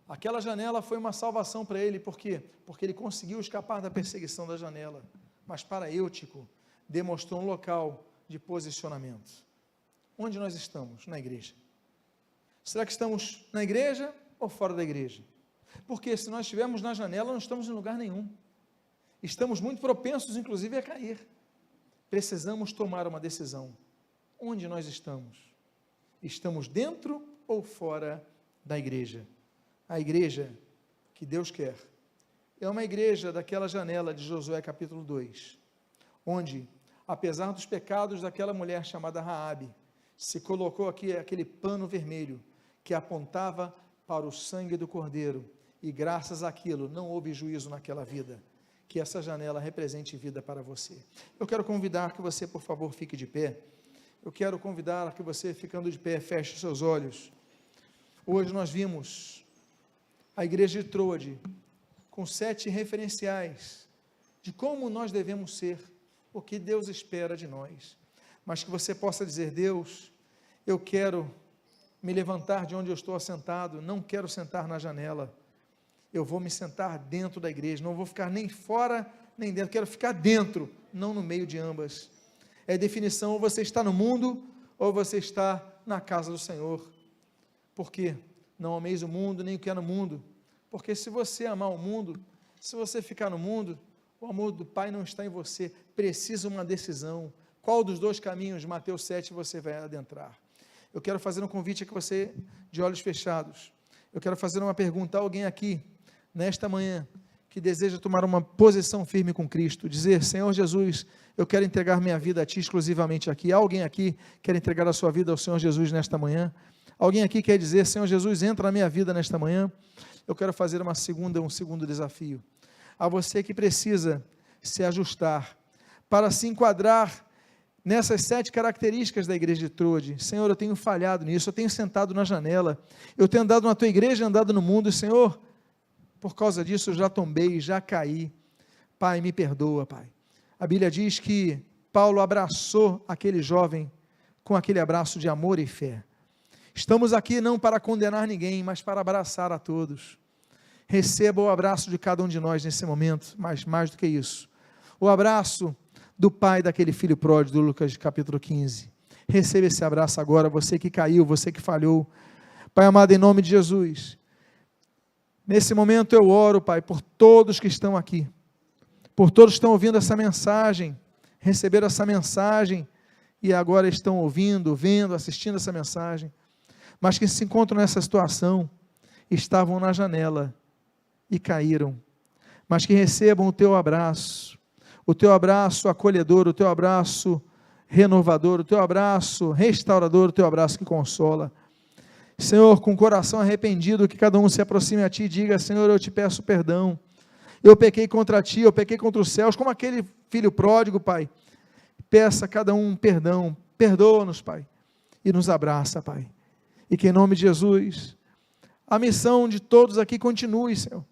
aquela janela foi uma salvação para ele, por quê? Porque ele conseguiu escapar da perseguição da janela, mas para Eutico, demonstrou um local de posicionamento. Onde nós estamos? Na igreja. Será que estamos na igreja ou fora da igreja? Porque se nós estivermos na janela, não estamos em lugar nenhum. Estamos muito propensos, inclusive, a cair. Precisamos tomar uma decisão. Onde nós estamos? Estamos dentro ou fora da igreja? A igreja que Deus quer é uma igreja daquela janela de Josué capítulo 2, onde, apesar dos pecados daquela mulher chamada Raabe, se colocou aqui aquele pano vermelho que apontava para o sangue do Cordeiro, e graças àquilo não houve juízo naquela vida. Que essa janela represente vida para você. Eu quero convidar que você, por favor, fique de pé. Eu quero convidar que você, ficando de pé, feche os seus olhos. Hoje nós vimos a igreja de Troade com 7 referenciais de como nós devemos ser, o que Deus espera de nós. Mas que você possa dizer: Deus, eu quero me levantar de onde eu estou assentado, não quero sentar na janela, eu vou me sentar dentro da igreja, não vou ficar nem fora, nem dentro, quero ficar dentro, não no meio de ambas. É definição, ou você está no mundo, ou você está na casa do Senhor. Por quê? Não ameis o mundo, nem o que é no mundo, porque se você amar o mundo, se você ficar no mundo, o amor do Pai não está em você, precisa uma decisão. Qual dos 2 caminhos, Mateus 7, você vai adentrar? Eu quero fazer um convite a que você, de olhos fechados, eu quero fazer uma pergunta a alguém aqui, nesta manhã, que deseja tomar uma posição firme com Cristo, dizer: Senhor Jesus, eu quero entregar minha vida a Ti exclusivamente aqui. Alguém aqui quer entregar a sua vida ao Senhor Jesus nesta manhã? Alguém aqui quer dizer: Senhor Jesus, entra na minha vida nesta manhã? Eu quero fazer um segundo desafio, a você que precisa se ajustar, para se enquadrar nessas 7 características da igreja de Troade. Senhor, eu tenho falhado nisso, eu tenho sentado na janela, eu tenho andado na Tua igreja, andado no mundo, Senhor, por causa disso eu já tombei, já caí. Pai, me perdoa, Pai. A Bíblia diz que Paulo abraçou aquele jovem com aquele abraço de amor e fé. Estamos aqui não para condenar ninguém, mas para abraçar a todos. Receba o abraço de cada um de nós nesse momento, mas mais do que isso, o abraço do pai daquele filho pródigo, do Lucas capítulo 15. Receba esse abraço agora, você que caiu, você que falhou. Pai amado, em nome de Jesus, nesse momento eu oro, Pai, por todos que estão aqui, por todos que estão ouvindo essa mensagem, receberam essa mensagem, e agora estão ouvindo, vendo, assistindo essa mensagem, mas que se encontram nessa situação, estavam na janela, e caíram, mas que recebam o Teu abraço acolhedor, o Teu abraço renovador, o Teu abraço restaurador, o Teu abraço que consola. Senhor, com o coração arrependido, que cada um se aproxime a Ti e diga: Senhor, eu Te peço perdão, eu pequei contra Ti, eu pequei contra os céus, como aquele filho pródigo, Pai. Peça a cada um perdão, perdoa-nos, Pai, e nos abraça, Pai, e que em nome de Jesus, a missão de todos aqui continue, Senhor,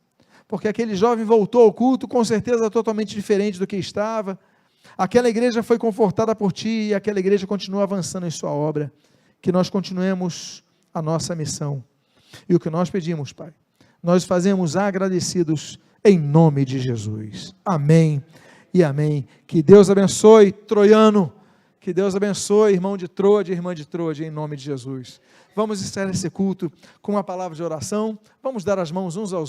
porque aquele jovem voltou ao culto, com certeza totalmente diferente do que estava, aquela igreja foi confortada por Ti, e aquela igreja continua avançando em sua obra, que nós continuemos a nossa missão, e o que nós pedimos, Pai, nós fazemos agradecidos, em nome de Jesus, amém e amém. Que Deus abençoe, Troiano, que Deus abençoe, irmão de Troade, irmã de Troade, em nome de Jesus. Vamos encerrar esse culto com uma palavra de oração, vamos dar as mãos uns aos outros.